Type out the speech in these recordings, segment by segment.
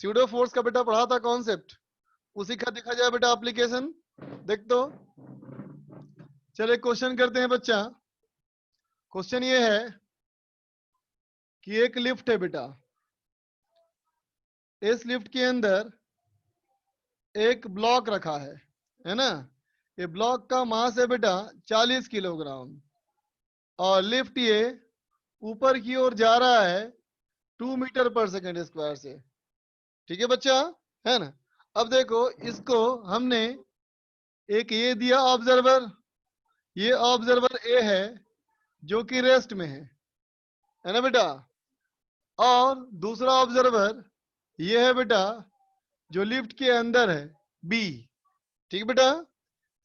Pseudo force का बेटा पढ़ा था कॉन्सेप्ट, उसी का देखा जाए बेटा एप्लीकेशन। देख तो चले क्वेश्चन करते हैं बच्चा। क्वेश्चन ये है कि एक लिफ्ट है बेटा, इस लिफ्ट के अंदर एक ब्लॉक रखा है ना। ये ब्लॉक का मास है बेटा 40 किलोग्राम, और लिफ्ट ये ऊपर की ओर जा रहा है 2 मीटर पर सेकेंड स्क्वायर से। ठीक है बच्चा, है ना। अब देखो इसको हमने एक ये दिया ऑब्जर्वर, ये ऑब्जर्वर ए है जो कि रेस्ट में है ना बेटा। और दूसरा ऑब्जर्वर ये है बेटा जो लिफ्ट के अंदर है, बी। ठीक बेटा।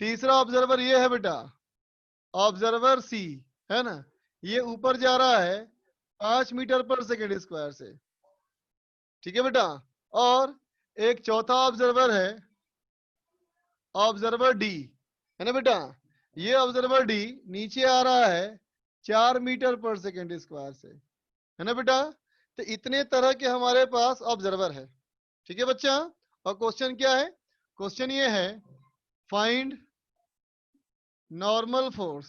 तीसरा ऑब्जर्वर ये है बेटा ऑब्जर्वर सी, है ना। ये ऊपर जा रहा है 5 मीटर पर सेकेंड स्क्वायर से। ठीक है बेटा। और एक चौथा ऑब्जर्वर है ऑब्जर्वर डी, है ना बेटा। ये ऑब्जर्वर डी नीचे आ रहा है 4 मीटर पर सेकेंड स्क्वायर से, है ना बेटा। तो इतने तरह के हमारे पास ऑब्जर्वर है। ठीक है बच्चा। और क्वेश्चन क्या है? क्वेश्चन ये है find normal force,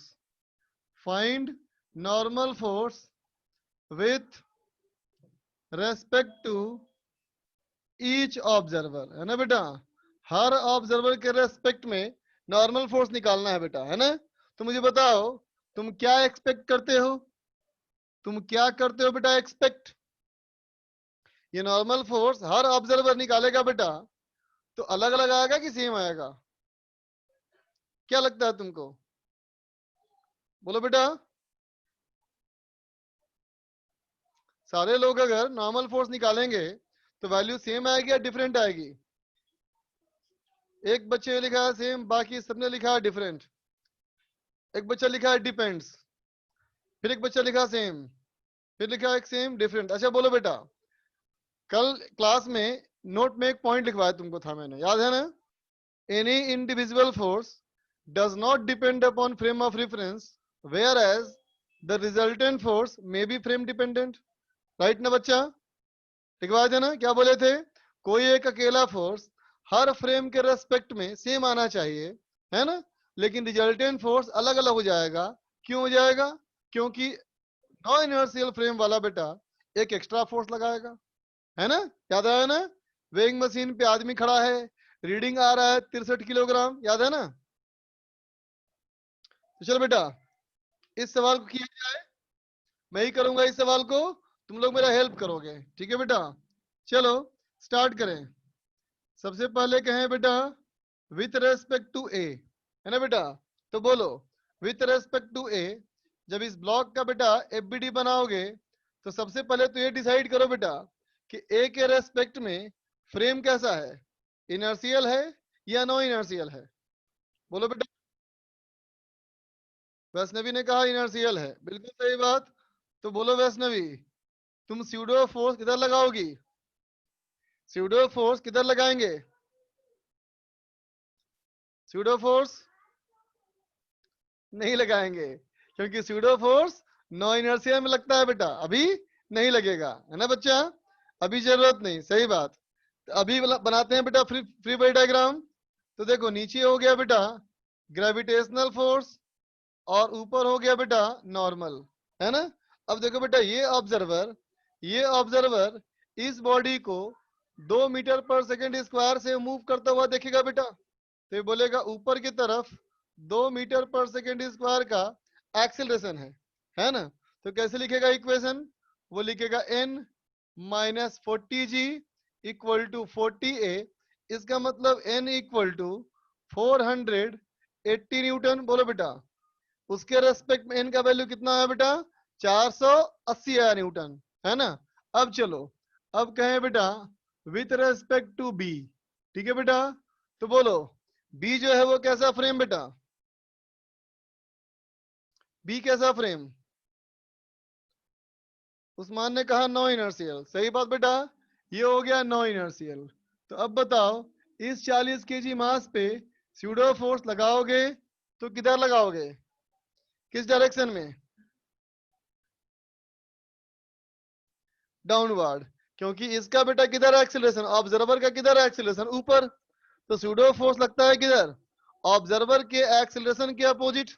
find normal force with respect to each observer, है ना बेटा। हर ऑब्जर्वर के रेस्पेक्ट में नॉर्मल फोर्स निकालना है बेटा, है ना। तो मुझे बताओ तुम क्या एक्सपेक्ट करते हो, तुम क्या करते हो बेटा एक्सपेक्ट। ये नॉर्मल फोर्स हर ऑब्जर्वर निकालेगा बेटा, तो अलग अलग आएगा कि सेम आएगा? क्या लगता है तुमको? बोलो बेटा। सारे लोग अगर नॉर्मल फोर्स निकालेंगे तो वैल्यू सेम आएगी या डिफरेंट आएगी? एक बच्चे ने लिखा है सेम, बाकी सबने लिखा है डिफरेंट। एक बच्चा लिखा है डिपेंड्स, फिर एक बच्चा लिखा सेम, फिर लिखा है एक सेम डिफरेंट। अच्छा बोलो बेटा, कल क्लास में नोट में एक पॉइंट लिखवाया तुमको था मैंने, याद है ना। Any individual force does not depend upon frame of reference whereas the resultant force may be frame dependent. Right ना बच्चा? लिखवाए थे ना, क्या बोले थे? कोई एक अकेला फोर्स हर फ्रेम के रेस्पेक्ट में सेम आना चाहिए, है ना। लेकिन रिजल्टेंट फोर्स अलग अलग हो जाएगा। क्यों हो जाएगा? क्योंकि नॉन इनर्शियल फ्रेम वाला बेटा एक एक्स्ट्रा फोर्स लगाएगा, है ना। याद आया ना? वेइंग मशीन पे आदमी खड़ा है, रीडिंग आ रहा है 63 किलोग्राम, याद है ना। तो चलो बेटा इस सवाल को किया जाए, मैं ही करूंगा इस सवाल को, तुम लोग मेरा हेल्प करोगे। ठीक है बेटा, चलो स्टार्ट करें। सबसे पहले कहें बेटा विथ रेस्पेक्ट टू ए, है ना बेटा। तो बोलो विथ रेस्पेक्ट टू ए। जब इस ब्लॉक का बेटा एफबीडी बनाओगे तो सबसे पहले तो ये डिसाइड करो बेटा कि ए के रेस्पेक्ट में फ्रेम कैसा है, इनर्शियल है या नॉन इनर्शियल है। बोलो बेटा। वैष्णवी ने कहा इनर्शियल है, बिल्कुल सही बात। तो बोलो वैष्णवी, तुम स्यूडो फोर्स किधर लगाओगी? स्यूडो फोर्स किधर लगाएंगे? स्यूडो फोर्स नहीं लगाएंगे, क्योंकि स्यूडो फोर्स नो इनर्शिया में लगता है बेटा, अभी नहीं लगेगा, है ना बच्चा। अभी जरूरत नहीं, सही बात। तो अभी बनाते हैं बेटा फ्री फ्री बॉडी डायग्राम। तो देखो नीचे हो गया बेटा ग्रेविटेशनल फोर्स, और ऊपर हो गया बेटा नॉर्मल, है ना। अब देखो बेटा ये ऑब्जर्वर इस बॉडी को 2 मीटर पर सेकेंड स्क्वायर से मूव करता हुआ देखेगा बेटा। तो ये बोलेगा ऊपर की तरफ 2 मीटर पर सेकेंड स्क्वायर का एक्सेलरेशन है ना। तो कैसे लिखेगा इक्वेशन? वो लिखेगा n minus 40g equal to 40a। इसका मतलब n इक्वल टू 480 न्यूटन। बोलो बेटा उसके रेस्पेक्ट में n का वैल्यू कितना है बेटा? 480 है न्यूटन, है ना। अब चलो अब कहें बेटा विथ रेस्पेक्ट टू बी। ठीक है बेटा। तो बोलो बी जो है वो कैसा फ्रेम बेटा? बी कैसा फ्रेम? उस्मान ने कहा नो इनर्शियल, सही बात बेटा, ये हो गया नो इनर्शियल। तो अब बताओ इस 40 केजी मास पे स्यूडो फोर्स लगाओगे तो किधर लगाओगे, किस डायरेक्शन में? डाउनवर्ड। क्योंकि इसका बेटा किधर है एक्सीलरेशन, ऑब्जर्वर का किधर है एक्सीलरेशन, ऊपर, तो स्यूडो फोर्स लगता है किधर, ऑब्जर्वर के एक्सीलरेशन के अपोजिट।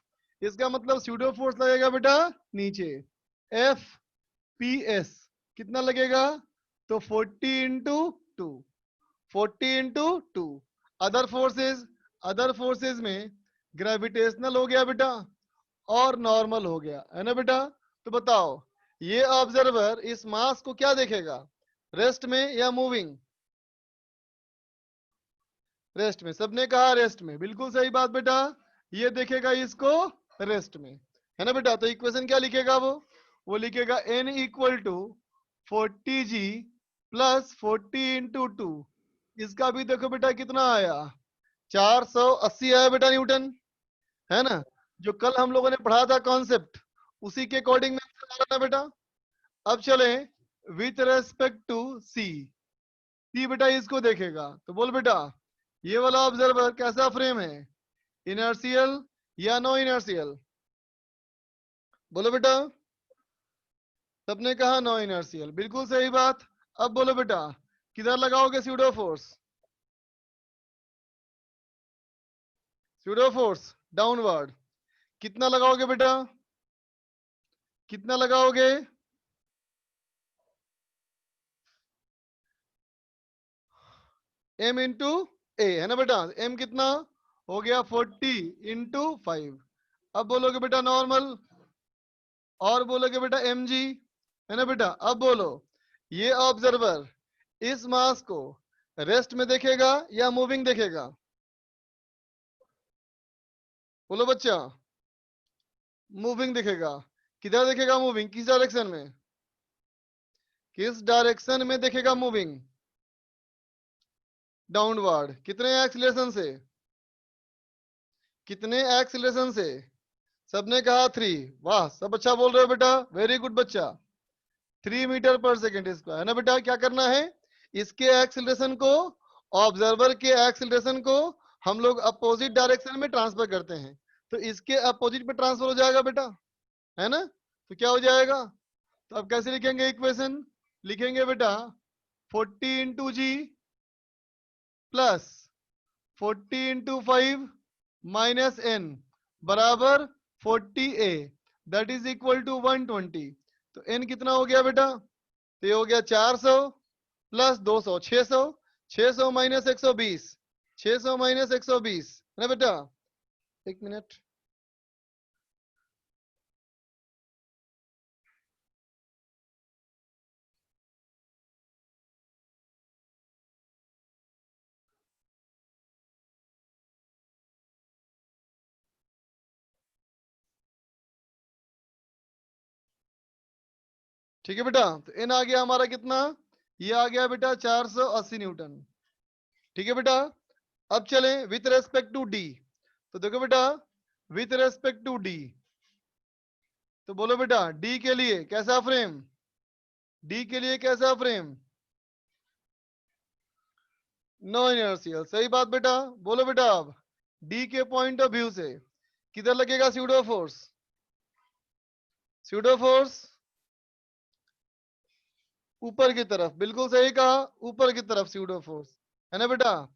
इसका मतलब स्यूडो फोर्स लगेगा बेटा नीचे। एफ पी एस कितना लगेगा, तो 40 इंटू 2, 40 इंटू 2। अदर फोर्सेज में ग्रेविटेशनल हो गया बेटा और नॉर्मल हो गया, है ना बेटा। तो बताओ ये ऑब्जर्वर इस मास को क्या देखेगा, रेस्ट में या मूविंग, रेस्ट में, सबने कहा रेस्ट में, बिल्कुल सही बात बेटा, ये देखेगा इसको रेस्ट में, है ना बेटा। तो इक्वेशन क्या लिखेगा वो लिखेगा n equal to 40g plus 40 into 2। इसका भी देखो बेटा कितना आया, 480 आया बेटा न्यूटन, है ना। जो कल हम लोगों ने पढ़ा था कॉन्सेप्ट, उसी के अकॉर्डिंग में आंसर आ रहा था बेटा। अब चले विथ रेस्पेक्ट टू सी, सी बेटा इसको देखेगा, तो बोल बेटा ये वाला ऑब्जर्वर कैसा फ्रेम है, इनर्शियल या नो इनर्शियल, बोलो बेटा। सबने कहा नो इनर्शियल, बिल्कुल सही बात। अब बोलो बेटा किधर लगाओगे pseudo force, pseudo force downward, कितना लगाओगे बेटा, कितना लगाओगे, m इंटू ए, है ना बेटा। m कितना हो गया, 40 इंटू 5। अब बोलोगे बेटा नॉर्मल, और बोलोगे बेटा mg, है ना बेटा। अब बोलो ये ऑब्जर्वर इस मास को रेस्ट में देखेगा या मूविंग देखेगा, बोलो बच्चा, मूविंग दिखेगा। किधर देखेगा मूविंग, किस डायरेक्शन में, किस डायरेक्शन में देखेगा मूविंग, डाउनवर्ड। कितने एक्सीलरेशन से, कितने एक्सीलरेशन से, सबने कहा 3। वाह सब अच्छा बोल रहे हो बेटा, वेरी गुड बच्चा। 3 मीटर पर सेकेंड स्क्वायर, है ना बेटा। क्या करना है, इसके एक्सीलरेशन को, ऑब्जर्वर के एक्सीलरेशन को हम लोग अपोजिट डायरेक्शन में ट्रांसफर करते हैं, तो इसके अपोजिट में ट्रांसफर हो जाएगा बेटा, है ना। तो क्या हो जाएगा, तो अब कैसे लिखेंगे इक्वेशन, लिखेंगे बेटा 40 into g plus 40 into 5 minus N बराबर 40 a, that is equal to 120। तो एन कितना हो गया बेटा, तो ये हो गया 400 प्लस 200, 600, 600 माइनस 120, 600 माइनस 120, है ना बेटा। एक मिनट, ठीक है बेटा। तो एन आ गया हमारा कितना, ये आ गया बेटा 480 न्यूटन, ठीक है बेटा। अब चलें विथ रेस्पेक्ट टू डी, तो देखो बेटा विथ रेस्पेक्ट टू डी, तो बोलो बेटा डी के लिए कैसा फ्रेम, डी के लिए कैसा फ्रेम, नो इनर्शियल, सही बात बेटा। बोलो बेटा अब डी के पॉइंट ऑफ व्यू से किधर लगेगा स्यूडो फोर्स, स्यूडो फोर्स ऊपर की तरफ, बिल्कुल सही कहा, ऊपर की तरफ स्यूडो फोर्स, है ना बेटा।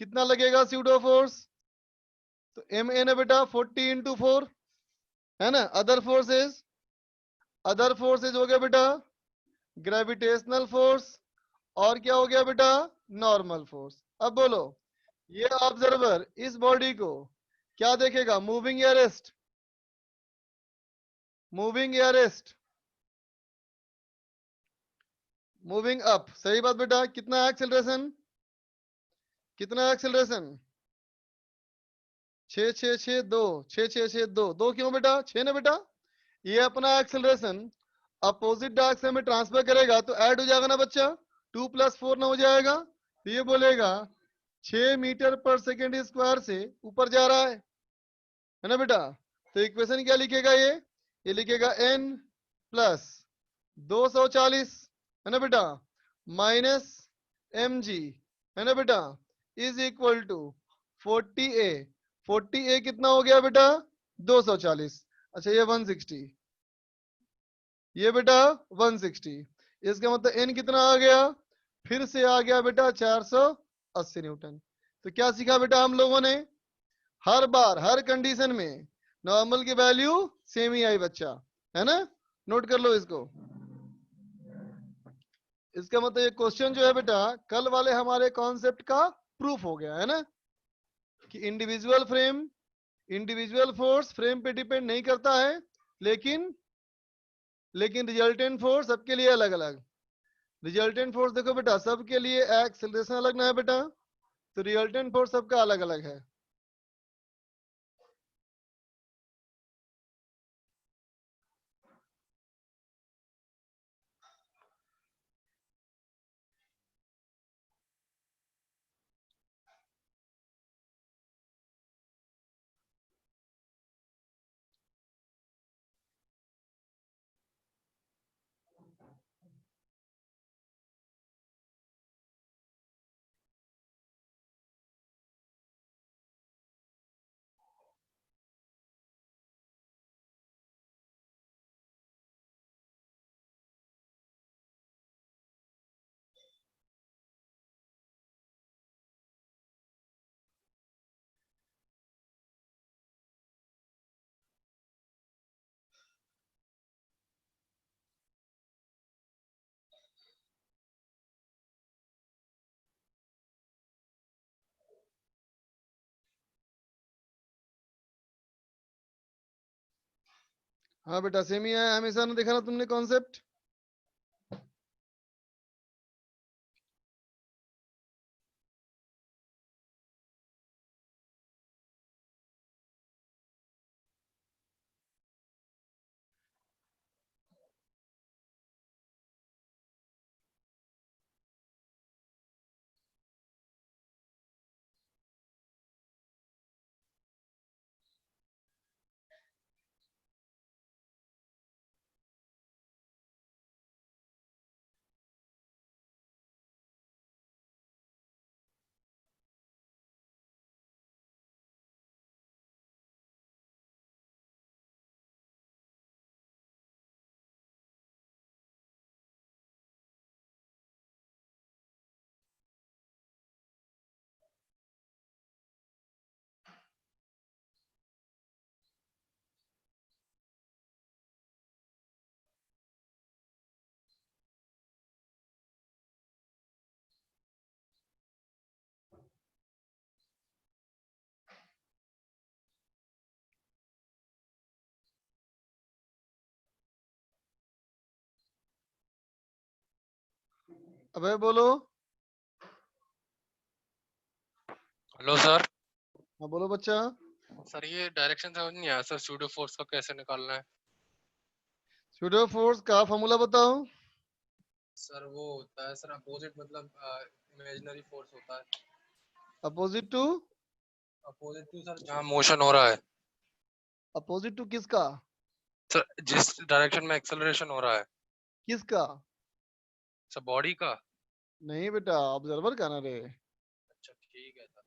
कितना लगेगा स्यूडो फोर्स, तो एम एन है बेटा 40 इंटू 4, है ना। अदर फोर्सेज हो गया बेटा ग्रेविटेशनल फोर्स, और क्या हो गया बेटा, नॉर्मल फोर्स। अब बोलो ये ऑब्जर्वर इस बॉडी को क्या देखेगा, मूविंग या रेस्ट, मूविंग या रेस्ट, मूविंग अप, सही बात बेटा। कितना एक्सेलरेशन, कितना एक्सेलरेशन, 6 6 6 2, 6 6 6 2, 2 क्यों बेटा, 6 ना बेटा। ये अपना एक्सेलरेशन अपोजिट डायरेक्शन में ट्रांसफर करेगा तो ऐड हो जाएगा ना बच्चा, 2 प्लस 4 ना हो जाएगा, तो ये बोलेगा 6 मीटर पर सेकेंड स्क्वायर से ऊपर जा रहा है ना बेटा। तो इक्वेशन क्या लिखेगा ये लिखेगा n प्लस 240, है ना बेटा, माइनस mg, है ना बेटा, is equal to 40a। 40a कितना हो गया बेटा, 240, अच्छा ये 160, ये बेटा 160, इसका मतलब एन कितना आ गया, फिर से आ गया बेटा 480 न्यूटन। तो क्या सीखा बेटा हम लोगों ने, हर बार हर कंडीशन में नॉर्मल की वैल्यू सेम ही आई बच्चा, है ना, नोट कर लो इसको। इसका मतलब ये क्वेश्चन जो है बेटा कल वाले हमारे कॉन्सेप्ट का प्रूफ हो गया, है ना, कि individual frame, individual force frame पे डिपेंड नहीं करता है, लेकिन रिजल्टेंट फोर्स सबके लिए अलग अलग। रिजल्टेंट फोर्स देखो बेटा सबके लिए एक्सेलरेशन अलग ना है बेटा, तो रिजल्टेंट फोर्स सबका अलग अलग है। हाँ बेटा सेम ही है, हमेशा ना देखा ना तुमने कॉन्सेप्ट। अबे बोलो। Hello sir. हाँ बोलो बच्चा। सर ये डायरेक्शन समझ नहीं आया सर, सूडो फोर्स का कैसे निकालना है? स्यूडो फोर्स का फॉर्मूला बताओ। सर वो होता है सर अपोजिट, मतलब इमेजिनरी फोर्स होता है। Opposite to, opposite to sir जहाँ मोशन हो रहा है। अपोजिट टू किसका, सर जिस डायरेक्शन में एक्सेलरेशन हो रहा है। किसका? सर बॉडी का। नहीं बेटा ऑब्जर्वर का ना रे, अच्छा ठीक है सर।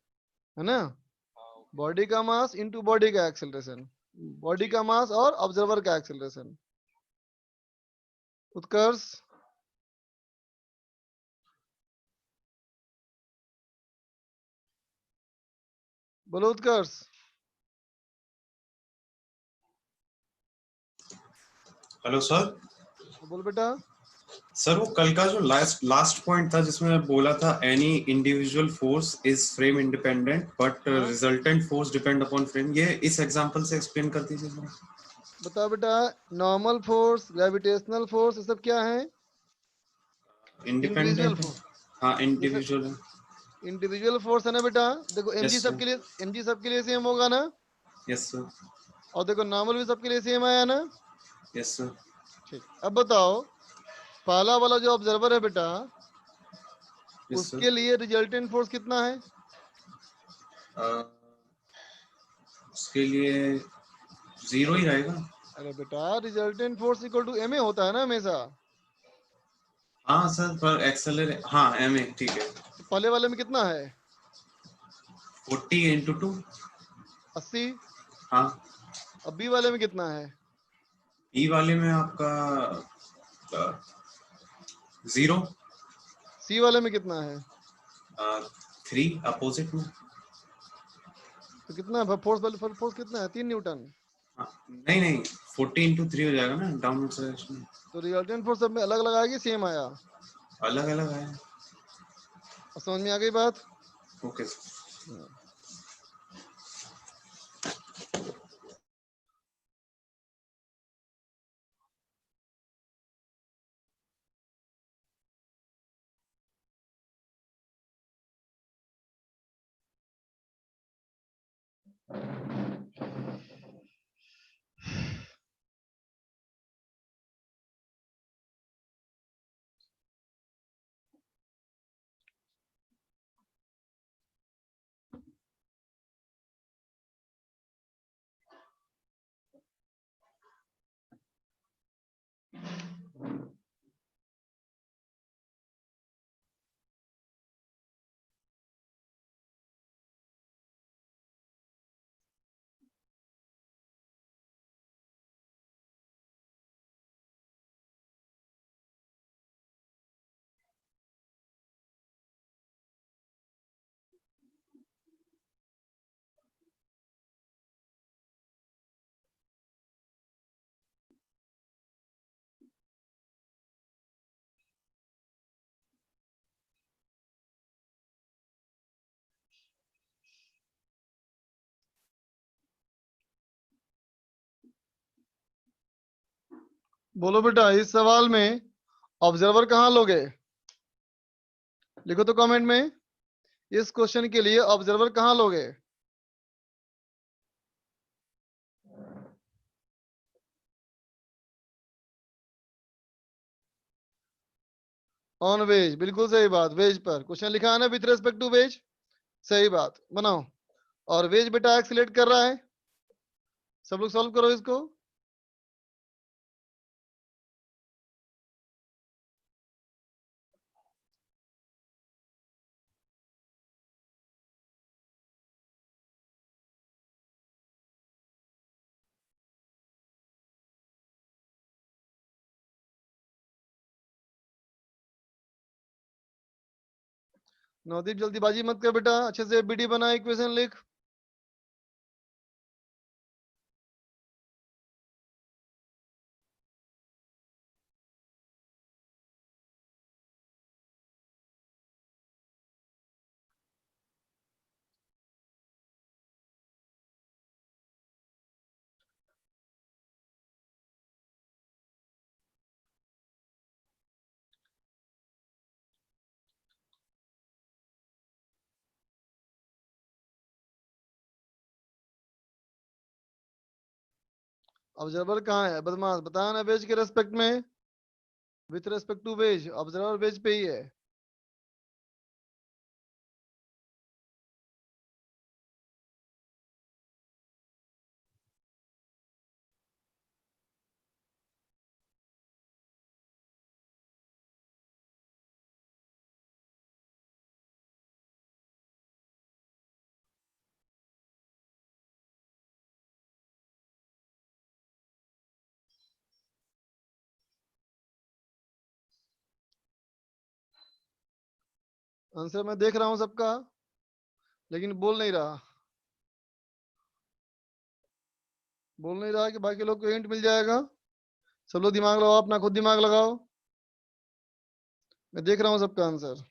है ना, हाँ ओके। बॉडी का मास इनटू बॉडी का एक्सेलरेशन, बॉडी ठीक का ठीक। मास और ऑब्जर्वर का एक्सेलरेशन। उत्कर्ष बोलो, उत्कर्ष। Hello sir. बोल बेटा। सर वो कल का जो लास्ट पॉइंट था जिसमें बोला था any individual force is frame independent but हाँ resultant force depend upon frame, ये इस एग्जांपल से एक्सप्लेन कर दीजिए सर। बताओ बेटा, नॉर्मल फोर्स, ग्रेविटेशनल फोर्स, ये सब क्या है? इंडिविजुअल इंडिपेंडेंट है। फोर्स। हाँ जैसे इंडिविजुअल है। इंडिविजुअल फोर्स है ना बेटा, देखो यस सर। एमजी सबके लिए सेम होगा ना, यस सर। और देखो नॉर्मल भी सबके लिए सेम आया ना। Yes sir. ठीक, अब बताओ पहला वाला जो ऑब्जर्वर है बेटा, यस उसके सर। लिए रिजल्टेंट फोर्स कितना है? उसके लिए जीरो ही रहेगा। अरे बेटा resultant force equal to M A होता है ना हमेशा। हाँ सर पर एक्सेलरेट, हाँ एम ए ठीक है। तो पहले वाले में कितना है? 40 × 2। 80। हाँ। अब बी वाले में कितना है? ई वाले में आपका 0, सी वाले में कितना है? 3 अपोजिट में। तो कितना है फोर्स? वाले फोर्स कितना है? 3 न्यूटन। नहीं नहीं, 40 into 3 हो जाएगा ना डाउनवर्ड एक्सेलरेशन। तो रिजल्टेंट फोर्स सब में अलग अलग आएगी, सेम आया? अलग अलग है। समझ में आ गई बात? ओके। बोलो बेटा, इस सवाल में ऑब्जर्वर कहाँ लोगे? लिखो तो कमेंट में, इस क्वेश्चन के लिए ऑब्जर्वर कहाँ लोगे? ऑन वेज, बिल्कुल सही बात। वेज पर क्वेश्चन लिखा है ना, विथ रेस्पेक्ट टू वेज। सही बात, बनाओ। और वेज बेटा एक्सीलरेट कर रहा है। सब लोग सॉल्व करो इसको। नवदीप जल्दीबाजी मत कर बेटा, अच्छे से बीडी बना, इक्वेशन लिख। ऑब्जर्वर कहाँ है बदमाश? बताया ना, वेज के रेस्पेक्ट में, with respect to wedge. Observer wedge पे ही है। आंसर मैं देख रहा हूँ सबका, लेकिन बोल नहीं रहा कि बाकी लोग को हिंट मिल जाएगा। सब लोग दिमाग लगाओ, अपना खुद दिमाग लगाओ। मैं देख रहा हूँ सबका आंसर।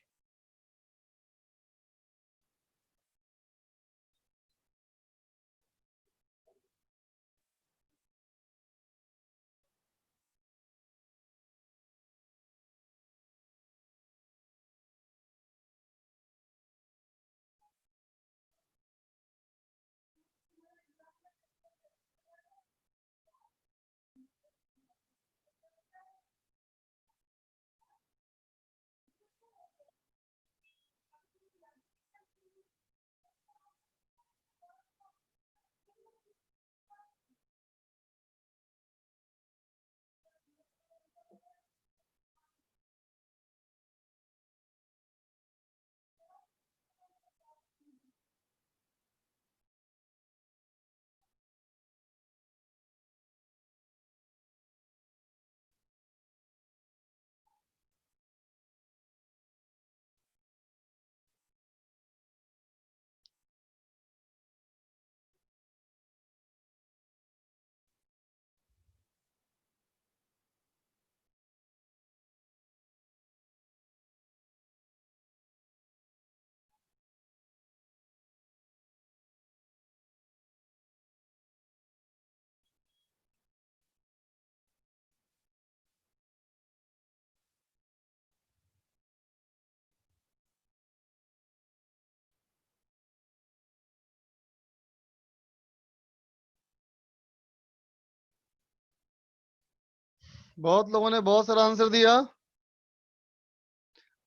बहुत लोगों ने बहुत सारा आंसर दिया।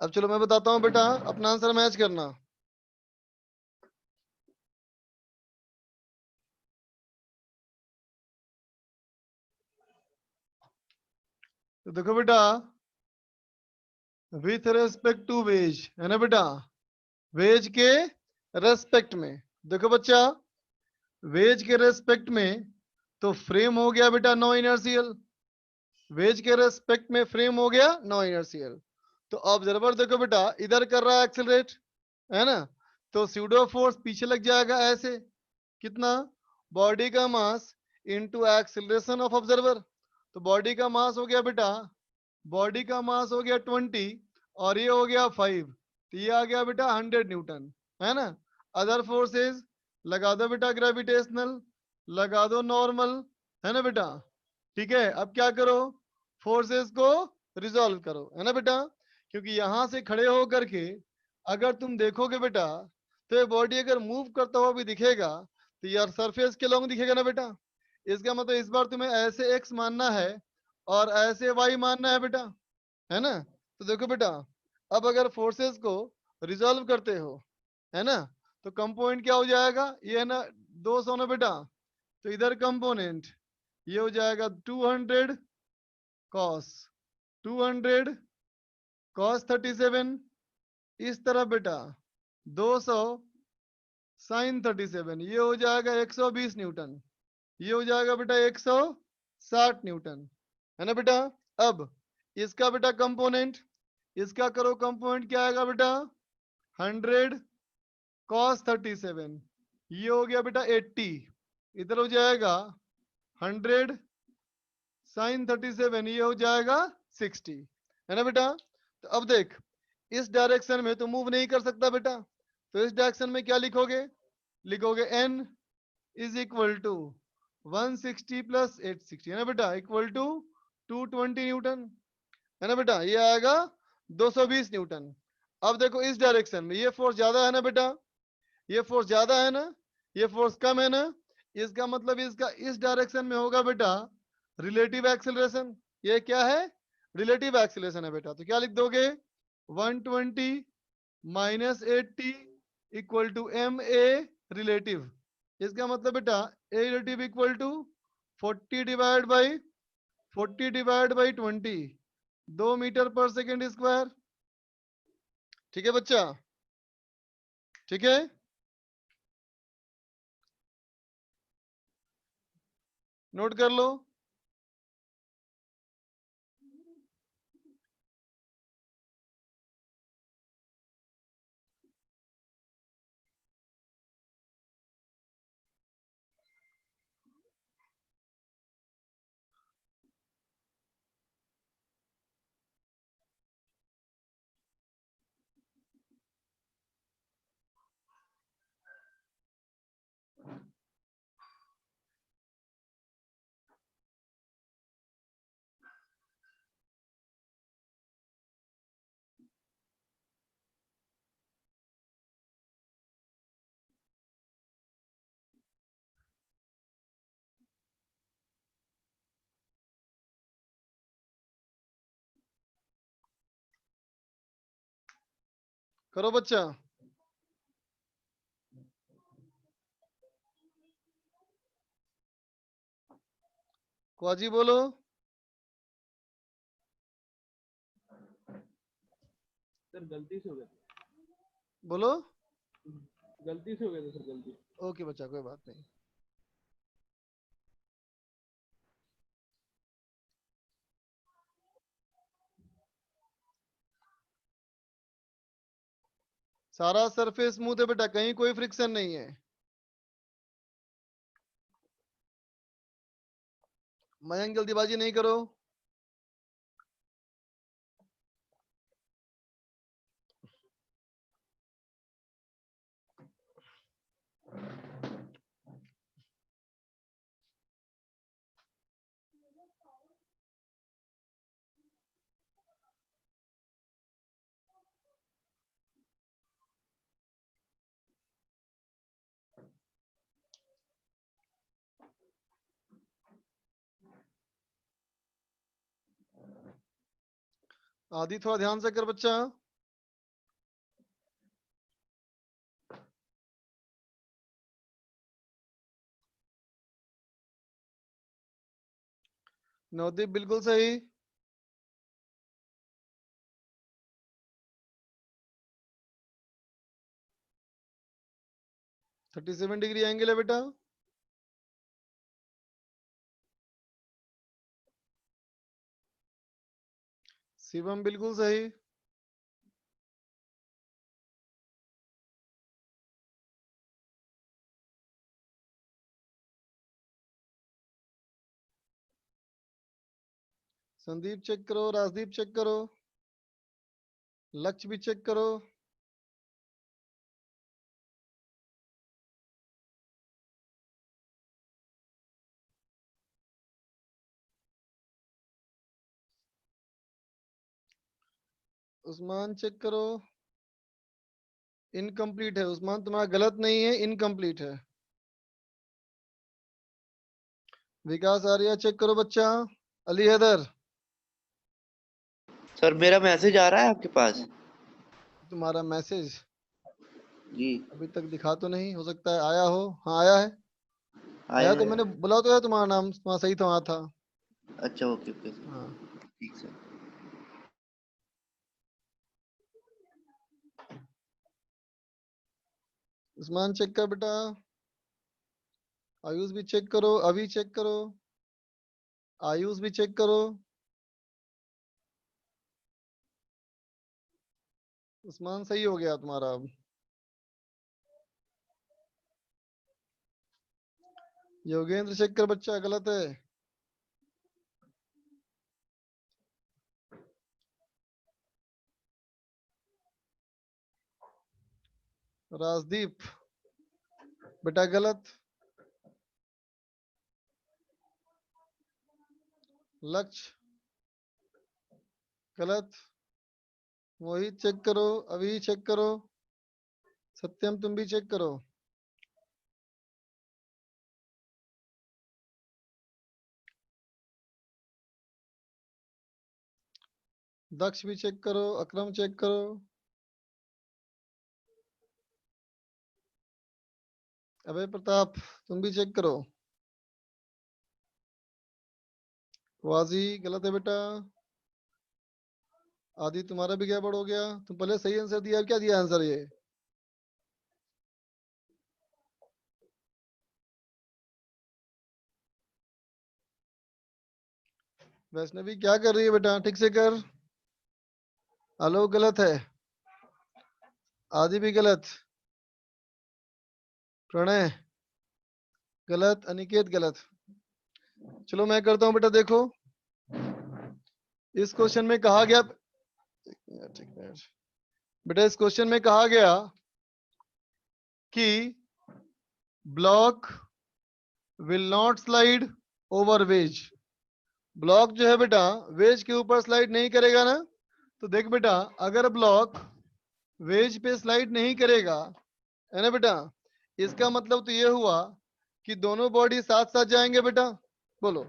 अब चलो मैं बताता हूँ बेटा, अपना आंसर मैच करना। तो देखो बेटा, विथ रेस्पेक्ट टू वेज, है ना बेटा, वेज के रेस्पेक्ट में। देखो बच्चा, वेज के रेस्पेक्ट में तो फ्रेम हो गया बेटा नो इनर्शियल, वेज के रेस्पेक्ट में फ्रेम हो गया नो इनर्शियल। तो ऑब्जर्वर देखो बेटा इधर कर रहा है एक्सेलरेट, है ना, तो स्यूडो फोर्स पीछे लग जाएगा ऐसे, कितना, बॉडी का mass into acceleration of observer. तो बॉडी का मास हो गया बेटा, बॉडी का मास हो गया 20 और ये हो गया 5, तो ये आ गया बेटा 100 न्यूटन, है ना। अदर फोर्सेस लगा दो बेटा, ग्रेविटेशनल लगा दो, नॉर्मल, है ना बेटा। ठीक है, अब क्या करो, फोर्सेस को रिजॉल्व करो, है ना बेटा। क्योंकि यहां से खड़े होकर के अगर तुम देखोगे बेटा, तो ये बॉडी अगर मूव करता हुआ भी दिखेगा तो यार सरफेस के लॉन्ग दिखेगा ना बेटा। इसका मतलब इस बार तुम्हें ऐसे एक्स मानना है और ऐसे वाई मानना है बेटा, है ना। तो देखो बेटा, अब अगर फोर्सेस को रिजॉल्व करते हो, है ना, तो कंपोनेंट क्या हो जाएगा, ये है ना 200 ना बेटा, तो इधर कंपोनेंट ये हो जाएगा 200 कॉस 200 कॉस 37, इस तरफ बेटा 200 साइन 37, ये हो जाएगा 120 न्यूटन, ये हो जाएगा बेटा 160 न्यूटन, है ना बेटा। अब इसका बेटा कंपोनेंट, इसका करो कंपोनेंट, क्या आएगा बेटा 100 कॉस 37, ये हो गया बेटा 80, इधर हो जाएगा 100 साइन 37, ये हो जाएगा 60, है ना बेटा। तो अब देख, इस डायरेक्शन में तो मूव नहीं कर सकता बेटा, तो इस डायरेक्शन में क्या लिखोगे, लिखोगे n इज इक्वल टू 160 प्लस 860, है ना बेटा, इक्वल टू 220 न्यूटन, है ना बेटा, ये आएगा 220 न्यूटन। अब देखो इस डायरेक्शन में ये फोर्स ज्यादा है ना बेटा, ये फोर्स ज्यादा है ना, ये फोर्स कम है ना, इसका मतलब इसका इस डायरेक्शन में होगा बेटा रिलेटिव एक्सेलरेशन। ये क्या है, रिलेटिव एक्सेलरेशन है बेटा। तो क्या लिख दोगे, 120 minus 80 equal to M A relative. इसका मतलब बेटा A relative equal to 40 divide by 20, 2 metre पर सेकेंड स्क्वायर। ठीक है बच्चा, ठीक है। नोट कर लो। करो बच्चा। क्वाजी बोलो। सर गलती से हो गया बोलो। गलती से हो गया था सर गलती। ओके बच्चा, कोई बात नहीं। सारा सरफेस स्मूथ है बेटा, कहीं कोई फ्रिक्शन नहीं है। मयंक जल्दीबाजी नहीं करो। आदि थोड़ा ध्यान से कर बच्चा। नवदीप बिल्कुल सही। 37 डिग्री एंगल है बेटा। शिवम बिल्कुल सही। संदीप चेक करो, राजदीप चेक करो, लक्ष्य भी चेक करो। उस्मान चेक करो। इनकम्प्लीट है उस्मान, तुम्हारा गलत नहीं है, इनकम्प्लीट है। विकास आर्या चेक करो बच्चा। अली हैदर सर मेरा मैसेज आ रहा है आपके पास? तुम्हारा मैसेज जी अभी तक दिखा तो नहीं, हो सकता है आया हो। हाँ आया है। आया आया तो है। मैंने बुला तो है, तुम्हारा नाम वहाँ सही तो वहाँ था। अच्छा ओके ओके सर, हाँ ठीक सर। उस्मान चेक कर बेटा। आयुष भी चेक करो, अभी चेक करो, आयुष भी चेक करो। उस्मान सही हो गया तुम्हारा अब। योगेंद्र चेक कर बच्चा, गलत है। राजदीप बेटा गलत। लक्ष्य गलत। मोहित चेक करो, अभी चेक करो, सत्यम तुम भी चेक करो। दक्ष भी चेक करो, अक्रम चेक करो। अभय प्रताप तुम भी चेक करो। वाजी गलत है बेटा। आदि तुम्हारा भी गड़बड़ हो गया, तुम पहले सही आंसर दिया, क्या दिया आंसर ये? वैष्णवी क्या कर रही है बेटा, ठीक से कर। आलोक गलत है, आदि भी गलत, प्रणय गलत, अनिकेत गलत। चलो मैं करता हूं बेटा, देखो इस क्वेश्चन में कहा गया, बेटा इस क्वेश्चन में कहा गया कि block will not slide over wedge. Block जो है बेटा वेज के ऊपर स्लाइड नहीं करेगा ना। तो देख बेटा, अगर ब्लॉक वेज पे स्लाइड नहीं करेगा, है ना बेटा, इसका मतलब तो ये हुआ कि दोनों बॉडी साथ साथ जाएंगे बेटा। बोलो,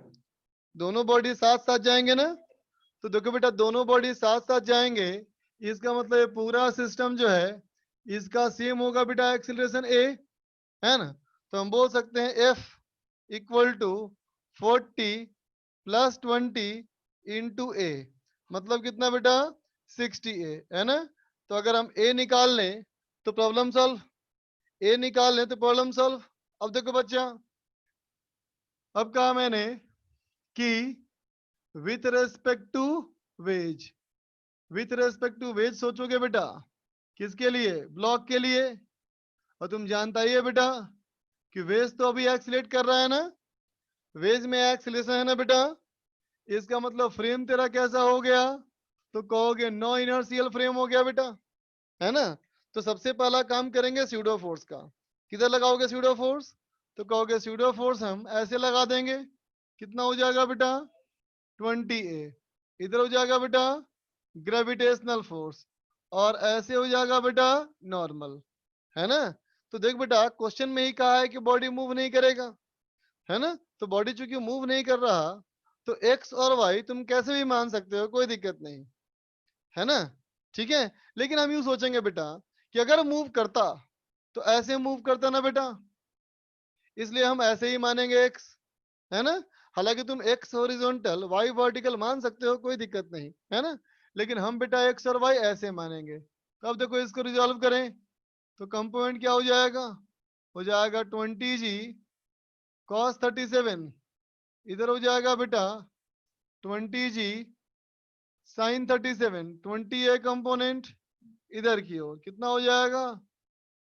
दोनों बॉडी साथ साथ जाएंगे ना। तो देखो बेटा, दोनों बॉडी साथ साथ जाएंगे, इसका मतलब ये पूरा सिस्टम जो है इसका सेम होगा बेटा एक्सीलरेशन ए, है ना। तो हम बोल सकते हैं F equal to 40 plus 20 into a, मतलब कितना बेटा 60 ए, है ना। तो अगर हम ए निकाल लें तो प्रॉब्लम सॉल्व, ए निकाल लें तो प्रॉब्लम सॉल्व। अब देखो बच्चा, अब कहा मैंने कि with respect to wedge, with respect to wedge सोचोगे बेटा किसके लिए, ब्लॉक के लिए। और तुम जानता ही है बेटा कि वेज तो अभी एक्सीलेट कर रहा है ना, वेज में एक्सीलेशन है ना बेटा, इसका मतलब फ्रेम तेरा कैसा हो गया, तो कहोगे नो इनर्शियल फ्रेम हो गया बेटा, है ना। तो सबसे पहला काम करेंगे स्यूडो फोर्स का। किधर लगाओगे स्यूडो फोर्स, तो कहोगे स्यूडो फोर्स हम ऐसे लगा देंगे, कितना हो जाएगा बेटा 20 ए। इधर हो जाएगा बेटा ग्रेविटेशनल फोर्स, और ऐसे हो जाएगा बेटा नॉर्मल, है ना। तो देख बेटा क्वेश्चन में ही कहा है कि बॉडी मूव नहीं करेगा, है ना। तो बॉडी चूंकि मूव नहीं कर रहा, तो एक्स और वाई तुम कैसे भी मान सकते हो, कोई दिक्कत नहीं, है ना, ठीक है। लेकिन हम यूं सोचेंगे बेटा कि अगर मूव करता तो ऐसे मूव करता ना बेटा, इसलिए हम ऐसे ही मानेंगे एक्स, है ना। हालांकि तुम एक्स हॉरिजॉन्टल वाई वर्टिकल मान सकते हो, कोई दिक्कत नहीं, है ना। लेकिन हम बेटा एक्स और वाई ऐसे मानेंगे। तो अब देखो इसको रिजॉल्व करें तो कंपोनेंट क्या हो जाएगा, हो जाएगा 20g cos 37, इधर हो जाएगा बेटा 20g sin 37, 20a कंपोनेंट इधर की ओर कितना हो जाएगा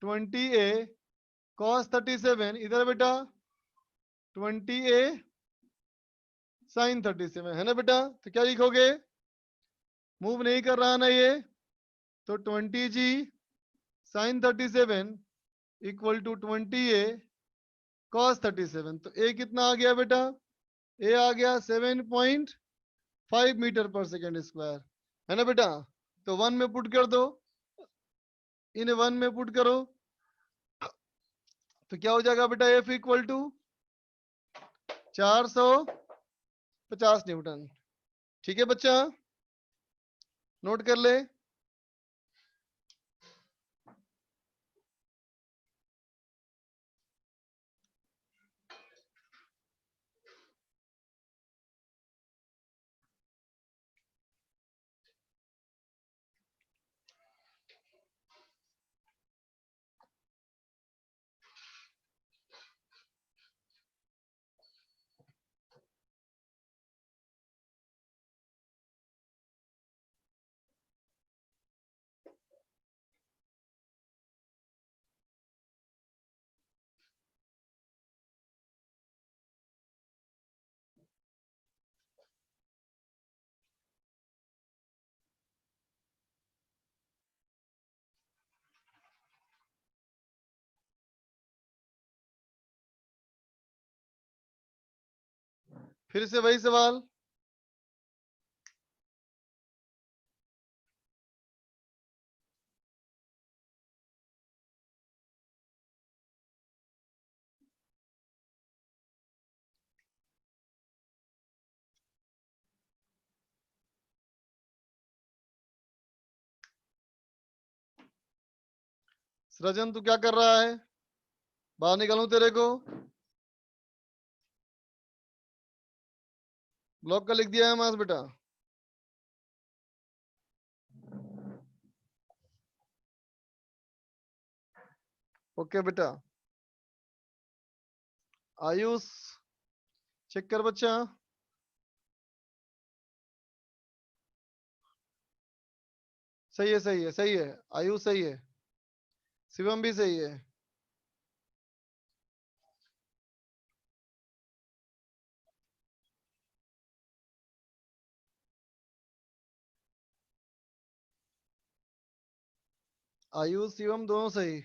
20a cos 37, इधर बेटा 20a sin 37, है ना बेटा। तो क्या लिखोगे, मूव नहीं कर रहा ना ये, तो 20g sin 37 equal to 20a cos 37। तो a कितना आ गया बेटा, a आ गया 7.5 मीटर पर सेकेंड स्क्वायर, है ना बेटा। तो 1 में पुट कर दो, इन 1 में पुट करो, तो क्या हो जाएगा बेटा F इक्वल टू 450 न्यूटन। ठीक है बच्चा, नोट कर ले। फिर से वही सवाल, सृजन तू क्या कर रहा है, बाहर निकालूं तेरे को, ब्लॉक का लिख दिया है मास बेटा। ओके बेटा, आयुष चेक कर बच्चा, सही है सही है सही है, आयुष सही है, शिवम भी सही है। आयुष शिवम दोनों सही।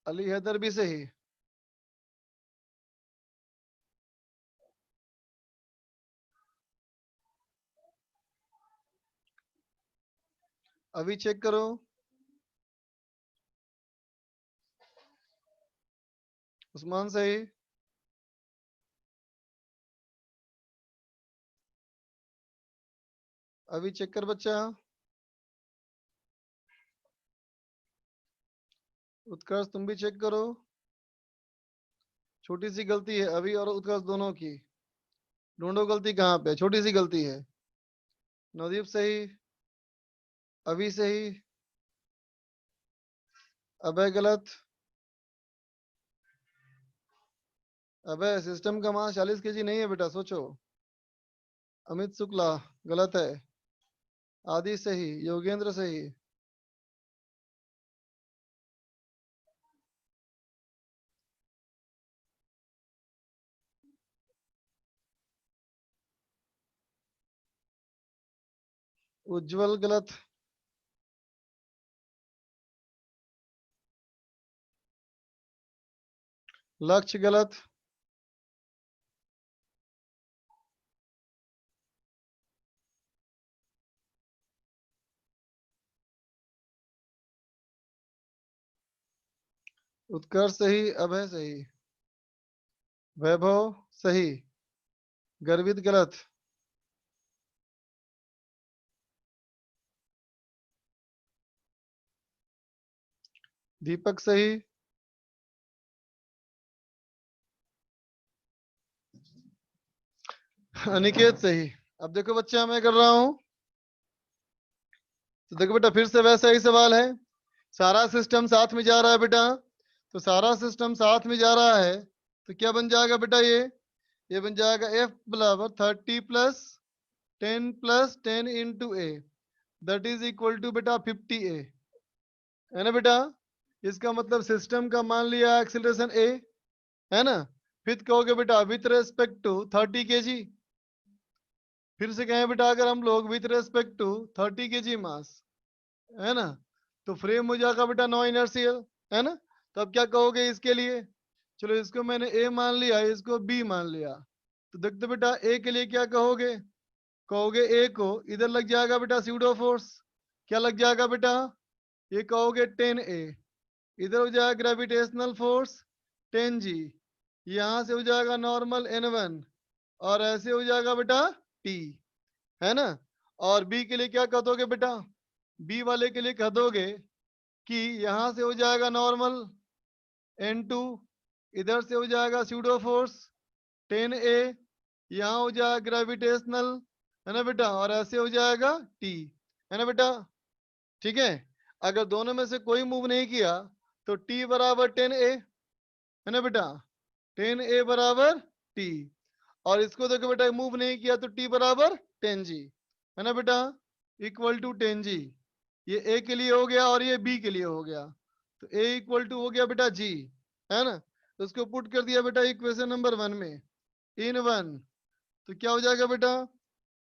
अली हैदर भी सही। अभी चेक करो, उस्मान सही। अभी चेक कर बच्चा, उत्कर्ष तुम भी चेक करो, छोटी सी गलती है अभी और उत्कर्ष दोनों की, ढूंढो गलती कहाँ पे, छोटी सी गलती है। नवदीप सही, अभी सही, अबे गलत, अबे सिस्टम का मास 40 केजी नहीं है बेटा, सोचो। अमित शुक्ला गलत है, आदि सही, योगेंद्र सही, उज्जवल गलत, लक्ष्य गलत, उत्कर्ष सही, अभय सही, वैभव सही, गर्वित गलत, दीपक सही, अनिकेत सही। अब देखो बच्चा मैं कर रहा हूं, तो देखो बेटा फिर से वैसा ही सवाल है। सारा सिस्टम साथ में जा रहा है बेटा, तो सारा सिस्टम साथ में जा रहा है, तो क्या बन जाएगा बेटा? ये बन जाएगा F बराबर 30 plus 10 into A, that is equal to बेटा 50 ए, है ना बेटा? इसका मतलब सिस्टम का मान लिया एक्सीलरेशन ए, है ना? फिर कहोगे बेटा विथ रेस्पेक्ट टू 30 kg, फिर से कहें बेटा अगर हम लोग विथ रेस्पेक्ट टू 30 kg मास, है ना, तो फ्रेम हो जाएगा बेटा नॉन इनर्शियल, है ना? तो अब क्या कहोगे इसके लिए? चलो इसको मैंने ए मान लिया, इसको बी मान लिया, तो देखते बेटा ए के लिए क्या कहोगे? कहोगे ए को इधर लग जाएगा बेटा स्यूडो फोर्स, क्या लग जाएगा बेटा? ये कहोगे 10 ए, इधर हो जाएगा ग्रेविटेशनल फोर्स 10 जी, यहाँ से हो जाएगा नॉर्मल N1, और ऐसे हो जाएगा बेटा टी, है ना? और बी के लिए क्या कह दोगे बेटा? बी वाले के लिए कह दोगे कि यहाँ से हो जाएगा नॉर्मल N2, इधर से हो जाएगा स्यूडो फोर्स 10 ए, यहाँ हो जाएगा ग्रेविटेशनल, है ना बेटा, और ऐसे हो जाएगा टी, है ना बेटा? ठीक है, अगर दोनों में से कोई मूव नहीं किया तो टी बराबर 10 ए, है ना बेटा? 10 ए बराबर टी, और इसको देखो बेटा मूव नहीं किया तो टी बराबर 10 जी, है ना बेटा? इक्वल टू 10 जी, ये ए के लिए हो गया और ये बी के लिए हो गया, तो ए इक्वल टू हो गया बेटा जी, है ना? तो उसको पुट कर दिया बेटा इक्वेशन नंबर 1 में, इन 1, तो क्या हो जाएगा बेटा?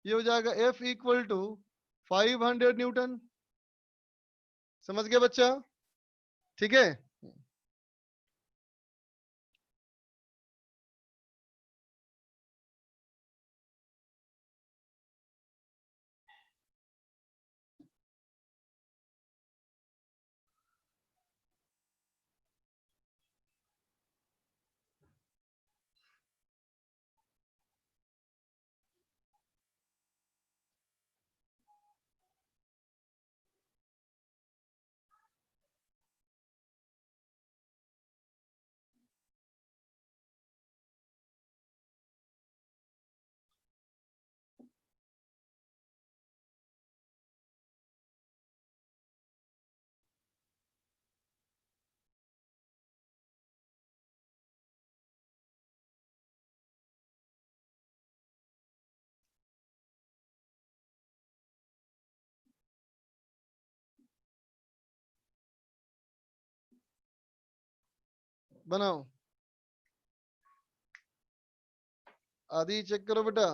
ये हो जाएगा F इक्वल टू 500 न्यूटन। समझ गया बच्चा? ठीक है, बनाओ, आदि चेक करो बेटा।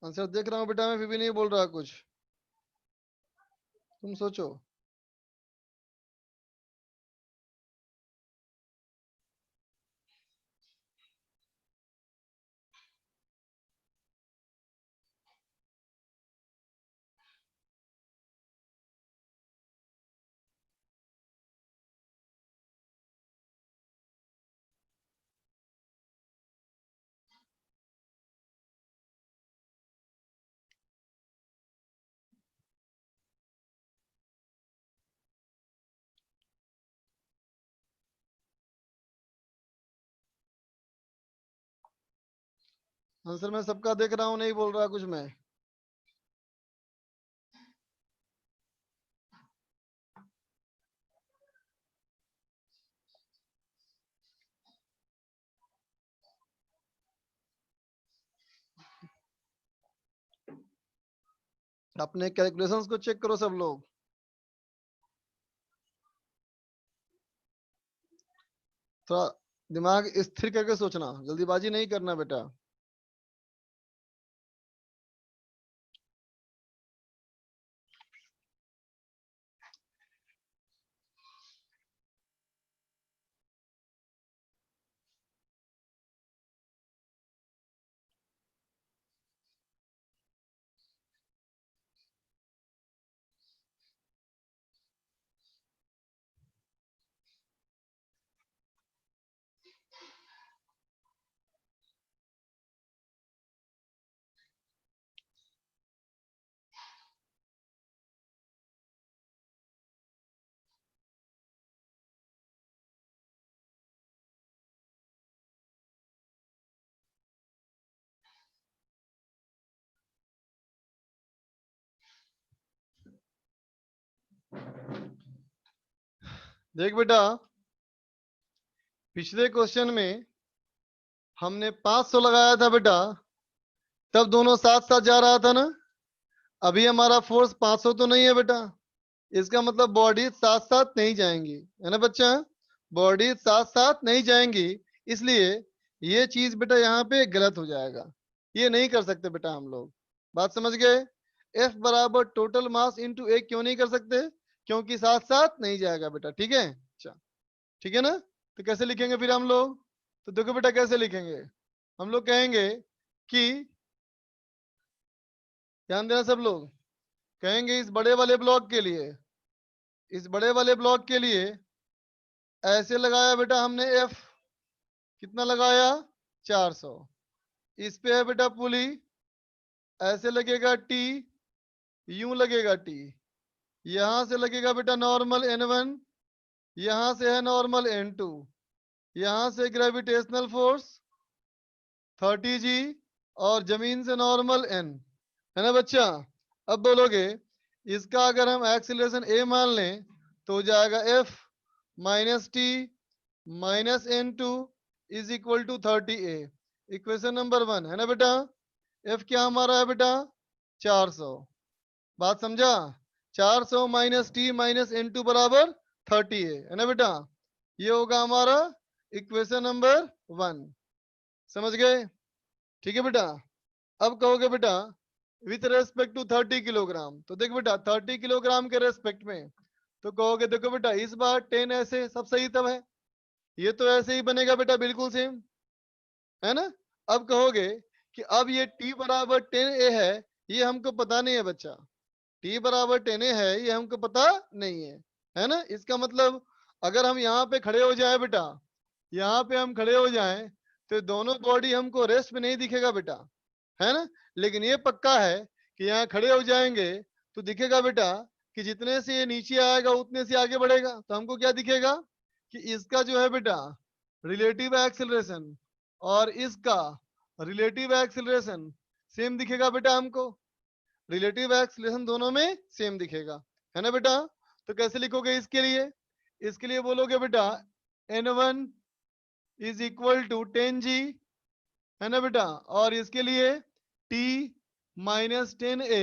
आंसर देख रहा हूँ बेटा मैं, फिर भी नहीं बोल रहा कुछ, तुम सोचो। आंसर मैं सबका देख रहा हूँ, नहीं बोल रहा कुछ मैं। अपने कैलकुलेशंस को चेक करो सब लोग। थोड़ा दिमाग स्थिर करके सोचना, जल्दीबाजी नहीं करना बेटा। देख बेटा, पिछले क्वेश्चन में हमने 500 लगाया था बेटा, तब दोनों साथ साथ जा रहा था ना। अभी हमारा फोर्स 500 तो नहीं है बेटा, इसका मतलब बॉडी साथ साथ नहीं जाएंगी, है ना बच्चा। बॉडी साथ साथ नहीं जाएंगी, इसलिए ये चीज बेटा यहाँ पे गलत हो जाएगा। ये नहीं कर सकते बेटा हम लोग। बात समझ गए? F बराबर टोटल मास इंटू ए क्यों नहीं कर सकते? क्योंकि साथ साथ नहीं जाएगा बेटा। ठीक है, अच्छा ठीक है ना। तो कैसे लिखेंगे फिर हम लोग? तो देखो बेटा कैसे लिखेंगे। हम लोग कहेंगे कि, ध्यान देना सब लोग, कहेंगे इस बड़े वाले ब्लॉक के लिए, इस बड़े वाले ब्लॉक के लिए ऐसे लगाया बेटा हमने F, कितना लगाया? 400। इस पे है बेटा पुली, ऐसे लगेगा T, यूं लगेगा T, यहां से लगेगा बेटा नॉर्मल N1, यहां से है नॉर्मल N2, यहां से ग्रेविटेशनल फोर्स 30G, और जमीन से नॉर्मल N, है ना बच्चा। अब बोलोगे इसका अगर हम एक्सीलरेशन A मान लें तो हो जाएगा F minus T minus N2 is equal to 30A। Equation number 1 है ना बेटा। F क्या हमारा है बेटा? 400। बात समझा? 400 माइनस टी माइनस N2 बराबर 30A, है ना बेटा। ये होगा हमारा इक्वेशन नंबर 1। समझ गए? ठीक है बेटा। अब कहोगे बेटा विथ रेस्पेक्ट टू 30 किलोग्राम, तो देख बेटा 30 किलोग्राम के रेस्पेक्ट में, तो कहोगे देखो बेटा इस बार 10 ऐसे सब सही तब है, ये तो ऐसे ही बनेगा बेटा बिल्कुल सेम, है ना। अब कहोगे कि अब ये t बराबर 10A है, ये हमको पता नहीं है बच्चा। t बराबर 10A है, ये हमको पता नहीं है ना। इसका मतलब अगर हम यहाँ पे खड़े हो जाए बेटा, यहाँ पे हम खड़े हो जाएं तो दोनों बॉडी हमको रेस्ट में नहीं दिखेगा बेटा, है ना। लेकिन ये पक्का है कि यहाँ खड़े हो जाएंगे तो दिखेगा बेटा कि जितने से ये नीचे आएगा उतने से आगे बढ़ेगा। तो हमको क्या दिखेगा कि इसका जो है बेटा रिलेटिव एक्सेलरेशन और इसका रिलेटिव एक्सेलरेशन सेम दिखेगा बेटा हमको। रिलेटिव एक्सेलरेशन दोनों में सेम दिखेगा, है ना बेटा। तो कैसे लिखोगे इसके लिए? इसके लिए बोलोगे बेटा N1 is equal to 10G, है ना बेटा। और इसके लिए T minus 10A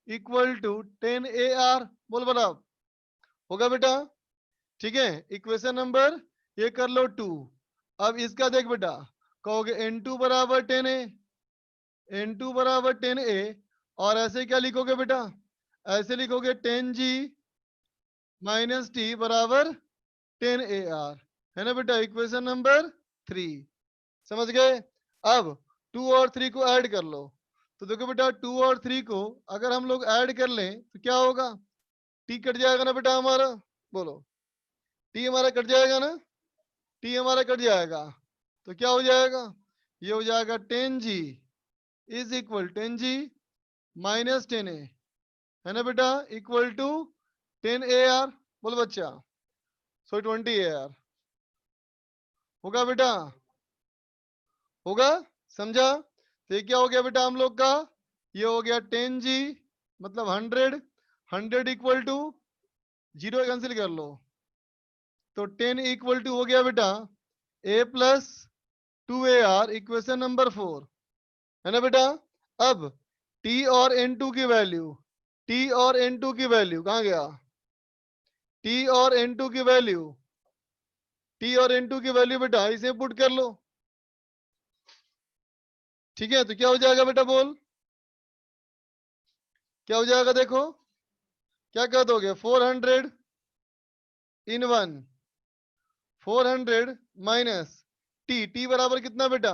equal to 10AR। बोल बड़ा होगा बेटा। ठीक है, इक्वेशन नंबर ये कर लो 2। अब इसका देख बेटा, कहोगे N2 बराबर 10A, N2 बराबर 10A, और ऐसे क्या लिखोगे बेटा? ऐसे लिखोगे 10G माइनस T बराबर 10AR, है ना बेटा। Equation number 3। समझ गए? अब 2 और 3 को ऐड कर लो। तो देखो बेटा 2 और 3 को अगर हम लोग ऐड कर लें तो क्या होगा? टी कट जाएगा ना बेटा हमारा, बोलो टी हमारा कट जाएगा ना, टी हमारा कट जाएगा तो क्या हो जाएगा? ये हो जाएगा 10G is equal 10G minus 10A, है ना बेटा, इक्वल टू 10AR। बोलो बच्चा, सो 20AR होगा बेटा, होगा। समझा? तो ये क्या हो गया बेटा हम लोग का, ये हो गया 10G मतलब 100, 100 इक्वल टू 0 कैंसिल कर लो, तो 10 इक्वल टू हो गया बेटा A plus 2AR, equation number 4 है ना बेटा। अब T और N2 की वैल्यू, T और N2 की वैल्यू कहाँ गया, T और N2 की वैल्यू, T और N2 की वैल्यू बेटा इसे पुट कर लो, ठीक है। तो क्या हो जाएगा बेटा बोल, क्या हो जाएगा देखो, क्या कर दोगे, 400 इन 1, 400 माइनस टी बराबर कितना बेटा,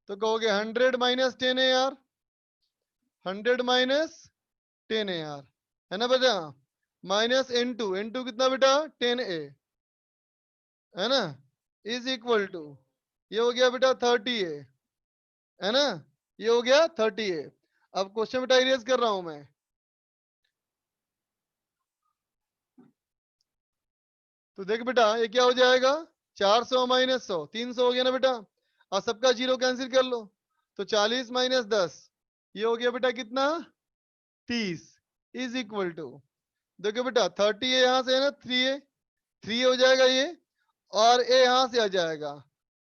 तो कहोगे 100 माइनस 10AR, 100 माइनस 10AR है ना बेटा, माइनस N2 कितना बेटा 10A है ना, इज इक्वल टू, ये हो गया बेटा 30A है ना, ये हो गया 30A। अब क्वेश्चन बेटा इरेज कर रहा हूं मैं, तो देख बेटा ये क्या हो जाएगा, 400 माइनस 100 300 हो गया ना बेटा, और सबका जीरो कैंसिल कर लो, तो 40 माइनस 10 ये हो गया बेटा कितना 30 इज इक्वल टू, देखो बेटा 30A यहाँ से है ना 3A, 3 हो जाएगा ये, और A यहाँ से आ जाएगा,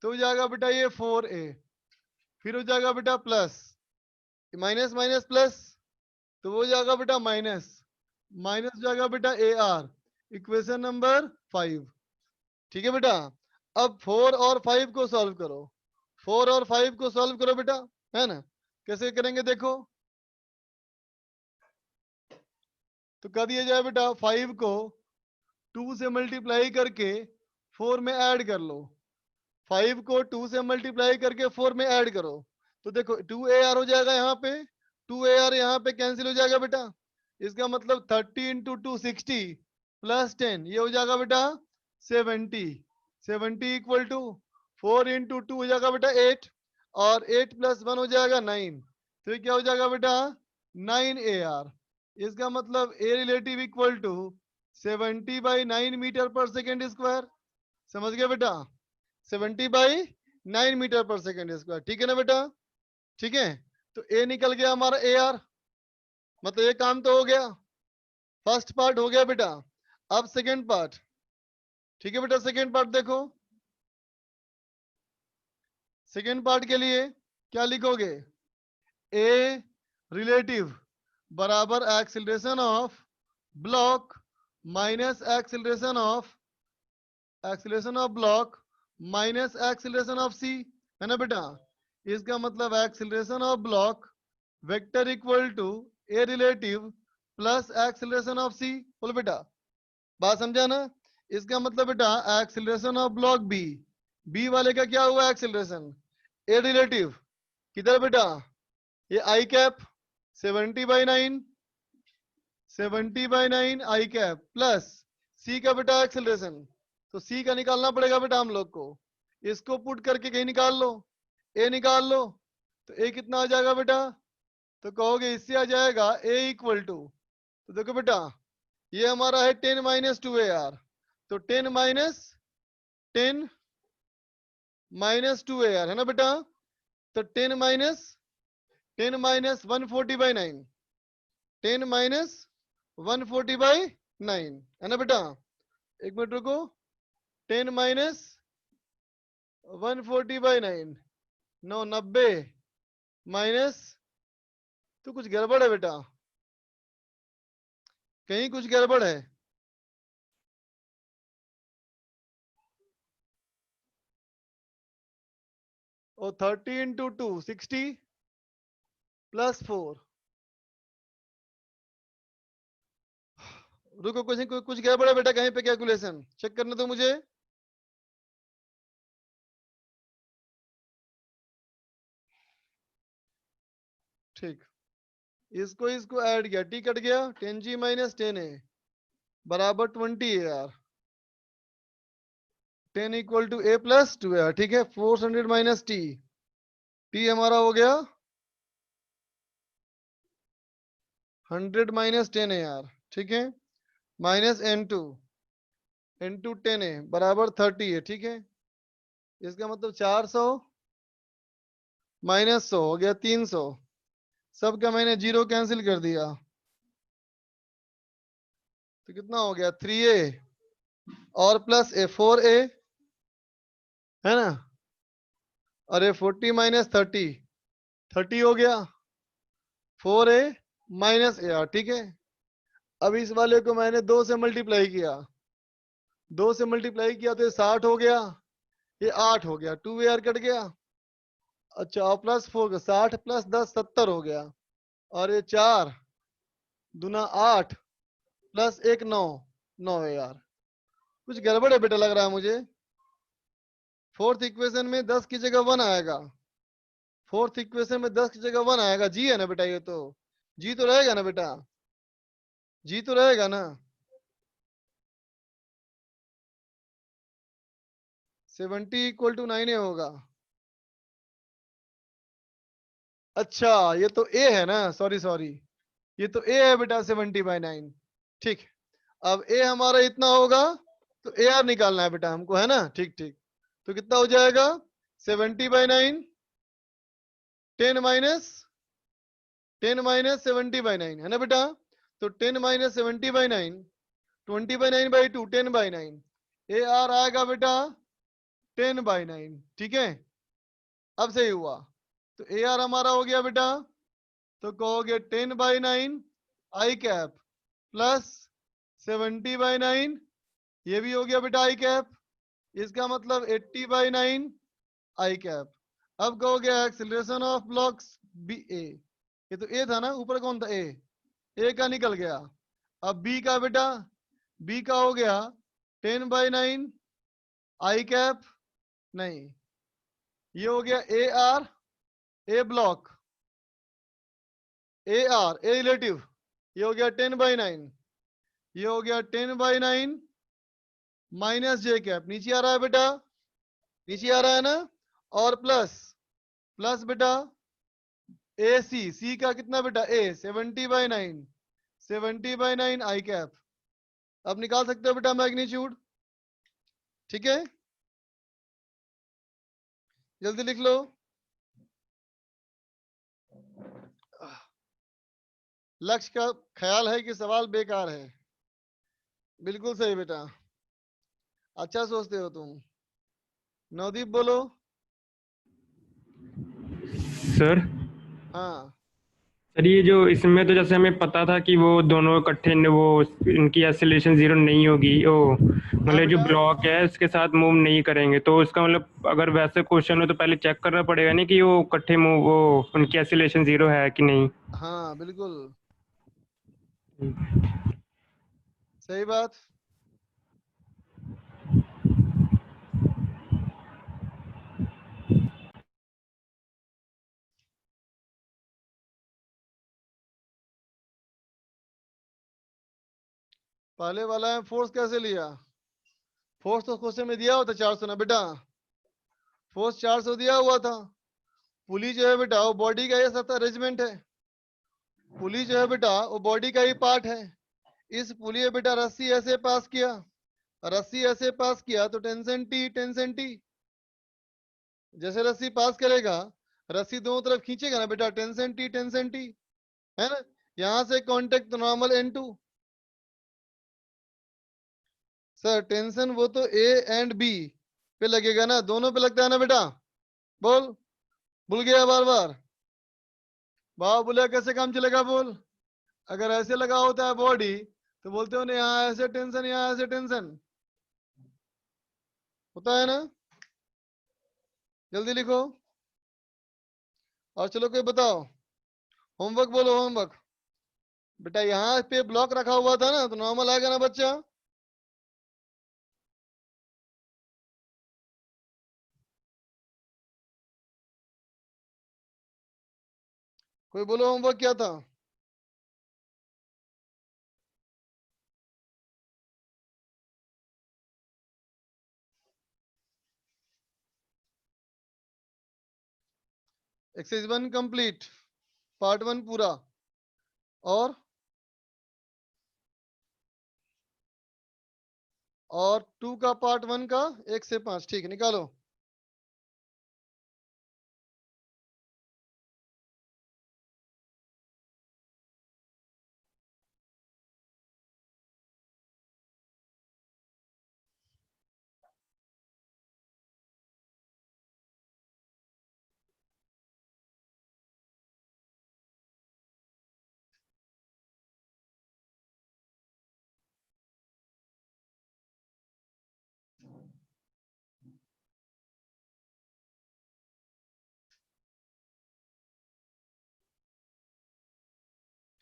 तो हो जाएगा बेटा ये 4A, फिर हो जाएगा बेटा प्लस, माइनस माइनस प्लस, तो वो हो जाएगा बेटा माइनस, माइनस हो जाएगा बेटा AR, इक्वेशन नंबर 5, ठीक है बेटा। अब 4 और 5 को सॉल्व करो, 4 और 5 को सॉल्व करो बेटा, है ना, कैसे करेंगे देखो, तो कर दिया जाए बेटा 5 को 2 से मल्टीप्लाई करके 4 में ऐड कर लो, 5 को 2 से मल्टीप्लाई करके 4 में ऐड करो, तो देखो 2AR हो जाएगा यहाँ पे, 2AR यहाँ पे कैंसिल हो जाएगा बेटा, इसका मतलब 30 इंटू 2 60 प्लस 10 ये हो जाएगा बेटा 70, 70 इक्वल टू 4 इंटू 2 हो जाएगा बेटा 8, और 8 प्लस 1 हो जाएगा 9, तो ये क्या हो जाएगा बेटा 9AR, इसका मतलब A relative equal to 70/9 metre पर सेकेंड स्क्वायर, समझ गया बेटा, 70/9 मीटर पर सेकेंड स्क्वायर, ठीक है ना बेटा, ठीक है। तो ए निकल गया हमारा AR, मतलब ये काम तो हो गया, फर्स्ट पार्ट हो गया बेटा। अब सेकेंड पार्ट, ठीक है बेटा, सेकेंड पार्ट देखो, सेकेंड पार्ट के लिए क्या लिखोगे, ए रिलेटिव बराबर acceleration of block minus acceleration of block minus acceleration of C, है ना बेटा, इसका मतलब acceleration of block vector equal to a relative plus acceleration of C, बोलो बेटा, बात समझा ना, इसका मतलब बेटा acceleration of block B, B वाले का क्या हुआ एक्सिलरेशन, ए रिलेटिव किधर बेटा, ये आई कैप 70/9, 70/9 आई कैप प्लस सी का बेटा एक्सेलरेशन, तो सी का निकालना पड़ेगा बेटा हम लोग को, इसको पुट करके कहीं निकाल लो, ए निकाल लो, तो ए कितना आ जाएगा बेटा, तो कहोगे इससे आ जाएगा ए इक्वल टू, तो देखो बेटा ये हमारा है 10 माइनस 2AR, तो 10 माइनस 2AR है ना बेटा, तो 10 माइनस 140/9, 10 माइनस 140/9 है ना बेटा, एक मिनट रुको, 10 माइनस 140/9 90 माइनस, तो कुछ गड़बड़ है बेटा, कहीं कुछ गड़बड़ है, और 30 इंटू 2 60 प्लस 4, रुको कुछ गड़बड़ है बेटा, कहीं पे कैलकुलेशन चेक करने दो मुझे, ठीक, इसको ऐड किया, टी कट गया, 10G माइनस 10A बराबर 20AR, 10 equal to A plus 2AR, ठीक है, 400 माइनस टी, टी हमारा हो गया 100 माइनस 10AR, ठीक है, माइनस N2 10A बराबर 30 है, ठीक है, इसका मतलब 400 -100 हो गया 300, सबका मैंने 0 कैंसिल कर दिया, तो कितना हो गया 3a और प्लस a 4a, है ना, और ये 40 माइनस 30, 30 हो गया 4a माइनस ar, ठीक है। अब इस वाले को मैंने 2 से मल्टीप्लाई किया, 2 से मल्टीप्लाई किया तो ये 60 हो गया, ये 8 हो गया, 2ar कट गया। अच्छा, और प्लस 4 60 प्लस 10 70 हो गया, और ये 4 दूना 8 प्लस 1 9, 9ar। कुछ गड़बड़ है बेटा लग रहा है मुझे। फोर्थ इक्वेशन में 10 की जगह 1 आएगा, फोर्थ इक्वेशन में 10 की जगह 1 आएगा, जी है ना बेटा, ये तो जी तो रहेगा ना बेटा, जी तो रहेगा ना। 70 इक्वल टू 9a होगा। अच्छा, ये तो a है ना, सॉरी सॉरी, ये तो a है बेटा 70/9, ठीक। अब a हमारा इतना होगा, तो ar निकालना है बेटा हमको, है ना, ठीक ठीक। तो कितना हो जाएगा 70/9, 10 माइनस 70/9, है ना बेटा। तो 10 माइनस 70/9, 20/9/2, 10/9, ar आएगा बेटा 10/9, ठीक है। अब सही हुआ, तो ar हमारा हो गया बेटा, तो कहोगे 10/9 आई कैप प्लस 70/9, ये भी हो गया बेटा आई कैप, इसका मतलब 80/9 आई कैप। अब कहोगे एक्सीलरेशन ऑफ ब्लॉक्स बी ए, ये तो ए था ना, ऊपर कौन था ए का निकल गया। अब बी का बेटा, बी का हो गया 10/9 आई कैप, नहीं, ये हो गया A R, A block, A R a relative, ये हो गया 10/9, ये हो गया 10/9 माइनस जे कैप, नीचे आ रहा है बेटा, नीचे आ रहा है ना, और प्लस प्लस बेटा ए सी का कितना बेटा ए 70/9, 70/9 आई कैप। अब निकाल सकते हो बेटा मैग्नीट्यूड, ठीक है, जल्दी लिख लो। लक्ष्य का ख्याल है कि सवाल बेकार है, बिल्कुल सही बेटा, अच्छा सोचते हो तुम। नवदीप बोलो। सर हाँ सर ये जो इसमें तो जैसे हमें पता था कि वो दोनों इकट्ठे वो इनकी एक्सेलरेशन जीरो नहीं होगी, ओ हाँ मतलब जो बेटा, ब्लॉक है उसके साथ मूव नहीं करेंगे, तो इसका मतलब अगर वैसे क्वेश्चन हो तो पहले चेक करना पड़ेगा नहीं कि वो इकट्ठे मूव वो उनकी एक्सेलरेशन जीरो है कि नहीं। हाँ बिल्कुल सही बात। पहले वाला है फोर्स कैसे लिया, फोर्स तो क्वेश्चन में दिया होता 400 ना बेटा, फोर्स 400 दिया हुआ था। पुली जो है बेटा वो बॉडी का ये सब अरेंजमेंट है, पुली जो है बेटा वो बॉडी का ही पार्ट है। इस पुली है बेटा, रस्सी ऐसे पास किया, रस्सी ऐसे पास किया तो टेंशन टी, टेंशन टी, जैसे रस्सी पास करेगा, रस्सी दोनों तरफ खींचेगा ना बेटा, टेंशन टी, टेंशन टी, है ना। यहां से कांटेक्ट तो नॉर्मल N2, सर टेंशन वो तो ए एंड बी पे लगेगा ना, दोनों पे लगता है ना बेटा, बोल, भूल गया बार बार, बाबा बोला कैसे काम चलेगा बोल। अगर ऐसे लगा होता है बॉडी तो बोलते हो ना यहाँ ऐसे टेंशन, यहाँ ऐसे टेंशन, होता है ना। जल्दी लिखो, और चलो कोई बताओ, होमवर्क बोलो होमवर्क। बेटा यहाँ पे ब्लॉक रखा हुआ था ना, तो नॉर्मल आएगा ना बच्चा, कोई बोलो होमवर्क क्या था। एक्सरसाइज 1 कंप्लीट, पार्ट 1 पूरा, और 2 का पार्ट 1 का 1 से 5, ठीक है, निकालो।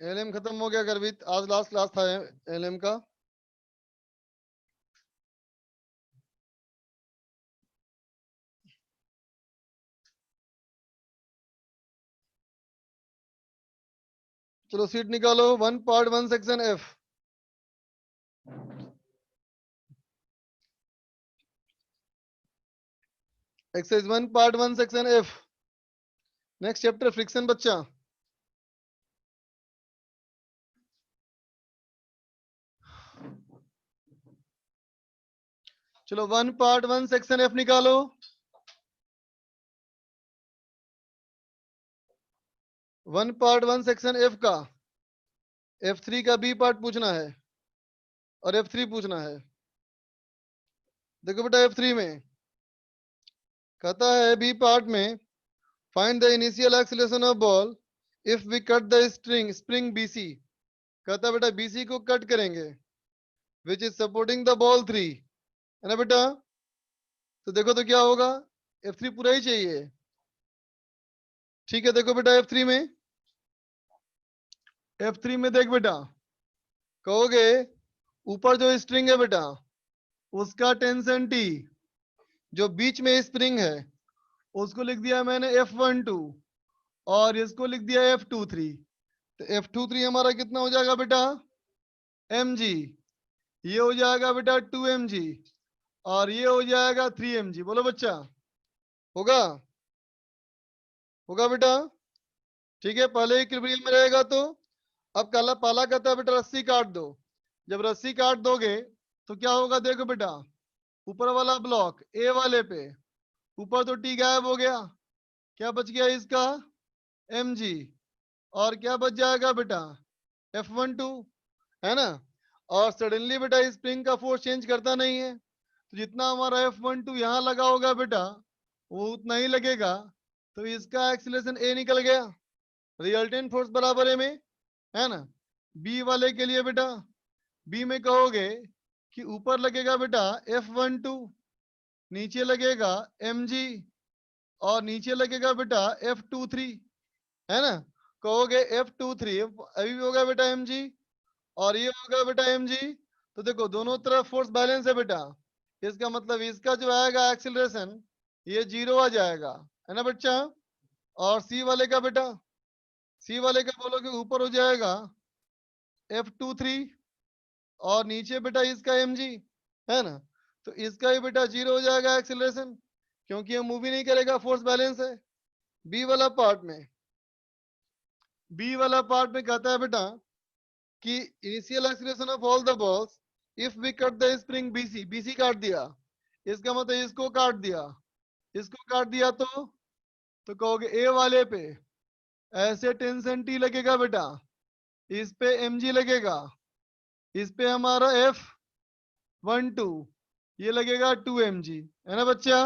एलएम खत्म हो गया गर्वित, आज लास्ट क्लास था एलएम का। चलो सीट निकालो, 1 part 1 section F. Exercise 1 part 1 section F. Next chapter friction बच्चा। चलो 1 पार्ट 1 सेक्शन एफ निकालो। 1 पार्ट 1 सेक्शन एफ का F3 का बी पार्ट पूछना है और F3 पूछना है। देखो बेटा F3 में कहता है बी पार्ट में find the initial acceleration of ball if we cut the spring BC। कहता है बेटा BC को कट करेंगे which is supporting the ball 3, है ना बेटा। तो देखो तो क्या होगा, F3 पूरा ही चाहिए। ठीक है, देखो बेटा F3 में देख बेटा, कहोगे ऊपर जो स्ट्रिंग है बेटा उसका टेंशन T, जो बीच में स्प्रिंग है उसको लिख दिया मैंने F12 और इसको लिख दिया F23। तो F23 हमारा कितना हो जाएगा बेटा mg, ये हो जाएगा बेटा 2 mg और ये हो जाएगा 3 mg। बोलो बच्चा, होगा होगा बेटा। ठीक है, पहले इक्विलिब्रियम में रहेगा। तो अब काला पाला कहता है बेटा रस्सी काट दो। जब रस्सी काट दोगे तो क्या होगा, देखो बेटा ऊपर वाला ब्लॉक ए वाले पे ऊपर तो टी गायब हो गया, क्या बच गया इसका mg और क्या बच जाएगा बेटा F12, है ना। और सडनली बेटा स्प्रिंग का फोर्स चेंज करता नहीं है, तो जितना हमारा F12 यहाँ लगा होगा बेटा वो उतना ही लगेगा। तो इसका एक्सीलरेशन A निकल गया, रिजल्टेंट फोर्स बराबर है में, है ना। बी वाले के लिए बेटा बी में कहोगे कि ऊपर लगेगा बेटा F12, नीचे लगेगा mg और नीचे लगेगा बेटा F23, है ना। कहोगे F23 अभी भी होगा बेटा mg और ये होगा बेटा mg। तो देखो दोनों तरफ फोर्स बैलेंस है बेटा, इसका मतलब इसका जो आएगा एक्सीलरेशन ये 0 आ जाएगा, है ना बच्चा। और सी वाले का बेटा, सी वाले का बोलोगे ऊपर हो जाएगा F23 और नीचे बेटा इसका mg, है ना। तो इसका ही बेटा 0 हो जाएगा एक्सीलरेशन, क्योंकि ये मूव ही नहीं करेगा, फोर्स बैलेंस है। बी वाला पार्ट में, बी वाला पार्ट में कहता है बेटा कि initial acceleration of all the balls if we cut the spring BC, BC काट दिया, इसका मतलब इसको काट दिया, इसको काट दिया तो कहोगे ए वाले पे ऐसे टेंशन T लगेगा बेटा, इस पे mg लगेगा, इस पे हमारा F12 ये लगेगा 2 mg, है ना बच्चा।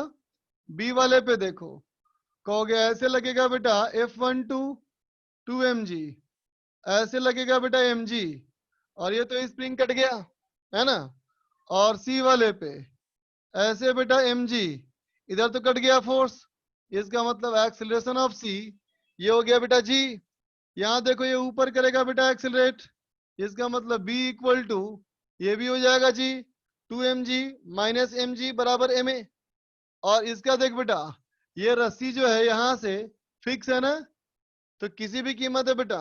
बी वाले पे देखो, कहोगे ऐसे लगेगा बेटा F12 2 mg, ऐसे लगेगा बेटा mg और ये तो स्प्रिंग कट गया, है ना। और सी वाले पे ऐसे बेटा mg, इधर तो कट गया फोर्स, इसका मतलब एक्सीलरेशन ऑफ सी ये हो गया बेटा g। यहाँ देखो ये ऊपर करेगा बेटा एक्सीलरेट, इसका मतलब b इक्वल टू ये भी हो जाएगा g 2 mg माइनस mg बराबर ma। और इसका देख बेटा ये रस्सी जो है यहाँ से फिक्स है ना, तो किसी भी कीमत है बेटा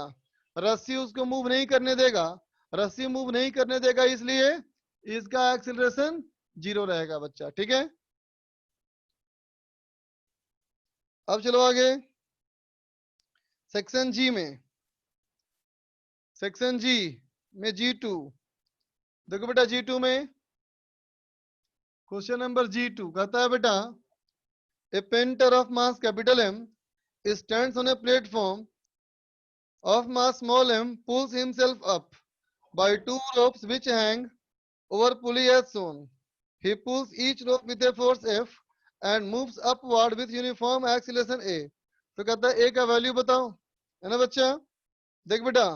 रस्सी उसको मूव नहीं करने देगा, रस्सी मूव नहीं करने देगा, इसलिए इसका एक्सीलरेशन 0 रहेगा बच्चा। ठीक है, अब चलो आगे सेक्शन जी में, सेक्शन जी में G2 देखो बेटा G2 में क्वेश्चन नंबर G2 कहता है बेटा ए painter of mass capital M stands on a platform of mass small m, pulls himself up by 2 ropes which hang over pulley as shown. He pulls each rope with a force F and moves upward with uniform acceleration A। तो कहता है A का value बताओ, है ना बच्चा। देख बेटा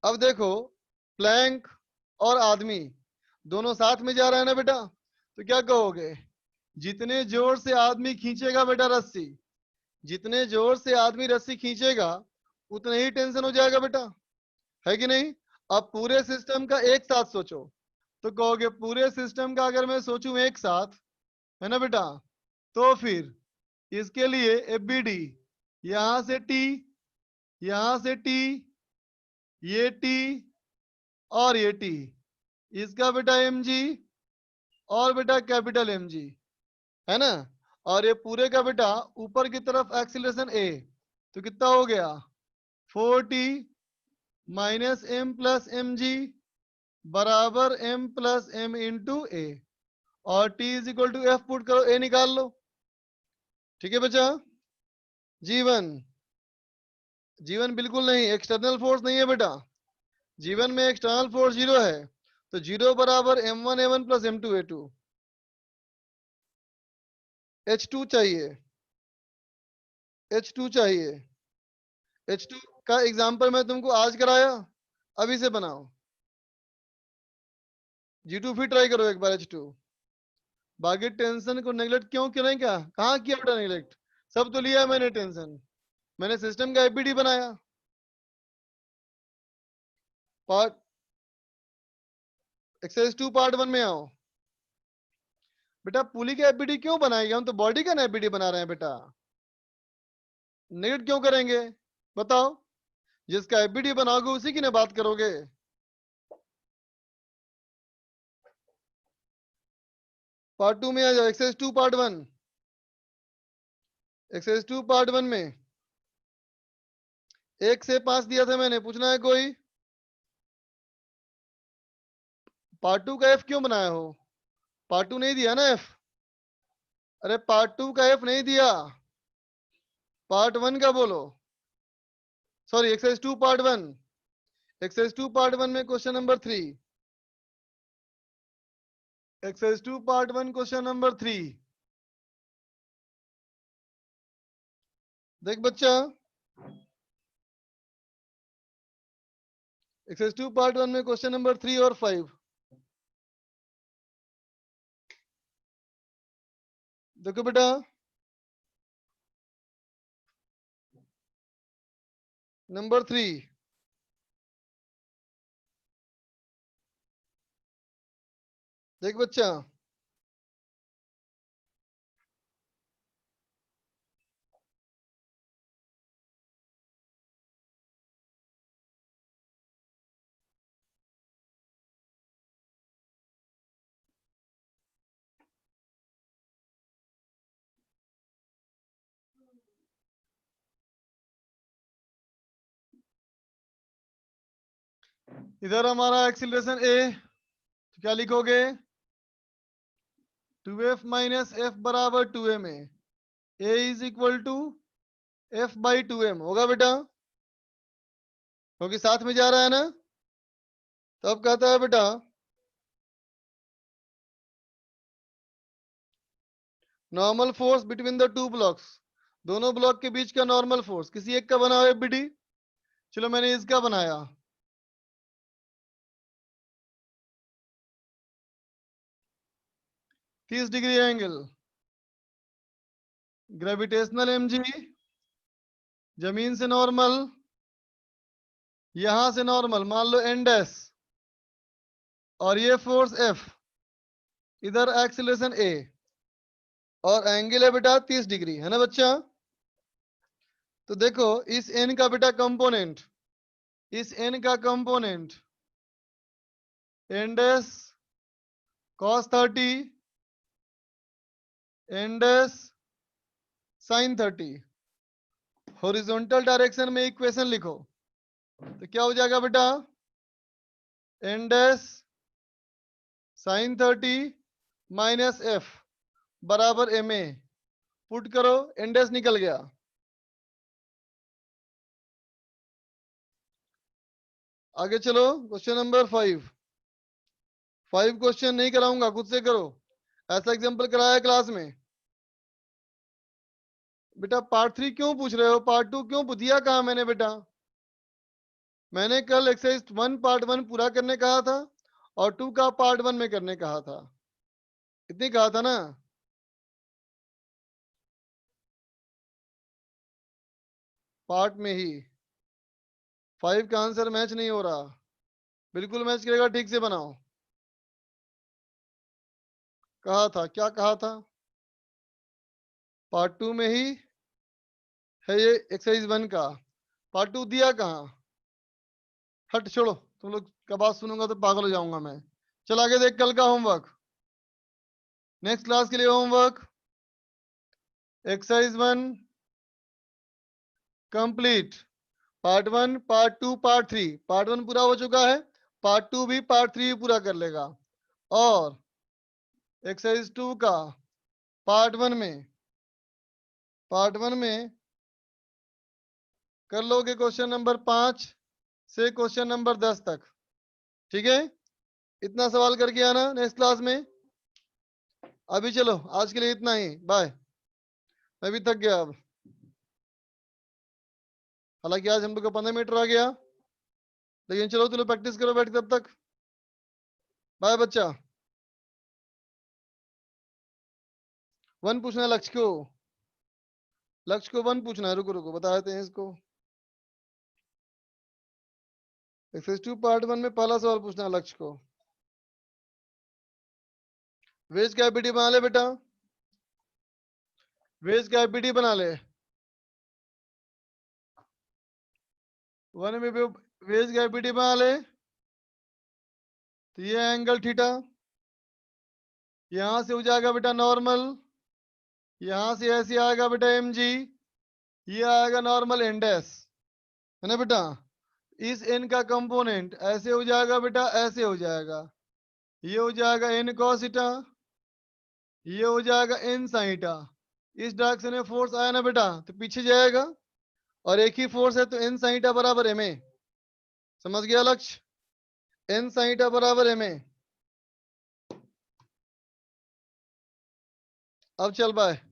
अब देखो प्लैंक और आदमी दोनों साथ में जा रहा है ना बेटा, तो क्या कहोगे, जितने जोर से आदमी खींचेगा बेटा रस्सी, जितने जोर से आदमी रस्सी खींचेगा उतने ही टेंशन हो जाएगा बेटा, है कि नहीं? अब पूरे सिस्टम का एक साथ सोचो, तो कहोगे पूरे सिस्टम का अगर मैं सोचूं एक साथ, है ना बेटा, तो फिर इसके लिए एफबीडी, यहां से टी, यहां से टी, ये टी और ये टी, इसका बेटा एम जी और बेटा कैपिटल एम जी, है ना? और ये पूरे का बेटा ऊपर की तरफ एक्सीलरेशन ए, तो कितना हो गया 4t minus M plus M G बराबर M plus M into A, और t is equal to F put करो, ए निकाल लो। ठीक है बच्चा? जीवन, जीवन बिल्कुल नहीं, एक्सटर्नल फोर्स नहीं है बेटा, जीवन में एक्सटर्नल फोर्स जीरो है, तो जीरो बराबर m1 a1 plus m2 a2। H2 चाहिए, H2 चाहिए। H2 का एग्जांपल मैं तुमको आज कराया, अभी से बनाओ। G2 फिर ट्राई करो एक बार H2। बाकी टेंशन को नेगलेक्ट क्यों करें? क्या कहाँ किया बेटा नेगलेक्ट? सब तो लिया है मैंने टेंशन, मैंने सिस्टम का एपीडी बनाया। पार्ट एक्सरसाइज 2 पार्ट 1 में आओ बेटा। पुली का एपीडी क्यों बनाएंगे? हम तो बॉडी का एपीडी बना रहे हैं बेटा, नेगलेक्ट क्यों करेंगे बताओ? जिसका एपीडी बनाओगे उसी की ना बात करोगे। पार्ट 2 में आ जाओ, एक्सरसाइज 2 पार्ट 1। एक्सरसाइज 2 पार्ट 1 में 1 से 5 दिया था मैंने, पूछना है कोई? पार्ट 2 का एफ क्यों बनाया हो? पार्ट 2 नहीं दिया ना एफ? अरे पार्ट 2 का एफ नहीं दिया, पार्ट 1 का बोलो। Sorry, exercise 2 part 1, exercise 2 part 1 में question number 3, exercise 2 part 1 question number 3। देख बच्चा, एक्सरसाइज 2 पार्ट 1 में क्वेश्चन नंबर 3 और 5। देखो बेटा, नंबर 3, देख बच्चा, इधर हमारा एक्सीलरेशन ए, तो क्या लिखोगे? 2f माइनस एफ बराबर 2m है, a is equal to F by 2m होगा बेटा, क्योंकि साथ में जा रहा है ना। तो अब कहता है बेटा normal force between the two blocks, दोनों ब्लॉक के बीच का नॉर्मल फोर्स, किसी एक का बना हुआ एफबीडी। चलो मैंने इसका बनाया, तीस डिग्री एंगल, ग्रेविटेशनल एमजी, जमीन से नॉर्मल, यहां से नॉर्मल मान लो एन डैश, और ये फोर्स एफ, इधर एक्सीलरेशन ए, और एंगल है बेटा 30 डिग्री, है ना बच्चा? तो देखो इस एन का बेटा कंपोनेंट, इस एन का component N dash cos 30, N dash sine 30। Horizontal direction में इक्वेशन लिखो, तो क्या हो जाएगा बेटा? N dash sine 30 minus F बराबर एम ए, पुट करो, एन डैश निकल गया। आगे चलो, क्वेश्चन नंबर 5 क्वेश्चन नहीं कराऊंगा, खुद से करो, ऐसा एग्जांपल कराया क्लास में। बेटा पार्ट 3 क्यों पूछ रहे हो? पार्ट 2 क्यों दिया कहा मैंने बेटा? मैंने कल एक्सरसाइज 1 पार्ट 1 पूरा करने कहा था, और 2 का पार्ट 1 में करने कहा था, इतनी कहा था ना। पार्ट में ही 5 का आंसर मैच नहीं हो रहा, बिल्कुल मैच करेगा, ठीक से बनाओ। कहा था, क्या कहा था? पार्ट 2 में ही है ये एक्सरसाइज 1 का। पार्ट 2 दिया कहाँ? हट छोड़ो, तुम लोग का बात सुनूंगा तो पागल हो जाऊंगा मैं। चल आगे देख, कल का होमवर्क, नेक्स्ट क्लास के लिए homework, exercise 1 complete, part 1, part 2, part 3। Part 1 पूरा हो चुका है, पार्ट 2 भी, पार्ट 3 भी पूरा कर लेगा। और एक्सरसाइज 2 का पार्ट 1 में कर लोगे क्वेश्चन नंबर 5 से क्वेश्चन नंबर 10 तक, ठीक है? इतना सवाल करके आना नेक्स्ट क्लास में। अभी चलो, आज के लिए इतना ही, बाय। मैं भी थक गया अब, हालांकि आज हम लोग का 15 मिनट रह गया, लेकिन चलो तुम लोग प्रैक्टिस करो बैठ के तब तक। बाय बच्चा। 1 पूछना है लक्ष्य को, लक्ष्य को 1 पूछना है, रुको रुको बता देते हैं इसको। एक्सरसाइज 2 पार्ट 1 में पहला सवाल पूछना है लक्ष्य को। वेज कैपिटी बना ले बेटा, वेज कैपिटी बना ले। 1 में भी वेज कैपिटी बना ले, तो ये एंगल थीटा, यहां से हो जाएगा बेटा नॉर्मल, यहां से ऐसे आएगा बेटा एम जी, ये आएगा नॉर्मल इंडेक्स, है ना बेटा? इस एन का कंपोनेंट ऐसे हो जाएगा बेटा, ऐसे हो जाएगा, ये हो जाएगा एन कॉस थीटा, ये हो जाएगा एन साइन थीटा। इस डायरेक्शन में फोर्स आया ना बेटा, तो पीछे जाएगा, और एक ही फोर्स है तो एन साइन थीटा बराबर एम ए। समझ गया लक्ष्य? एन साइन थीटा बराबर एम ए। अब चल बाय।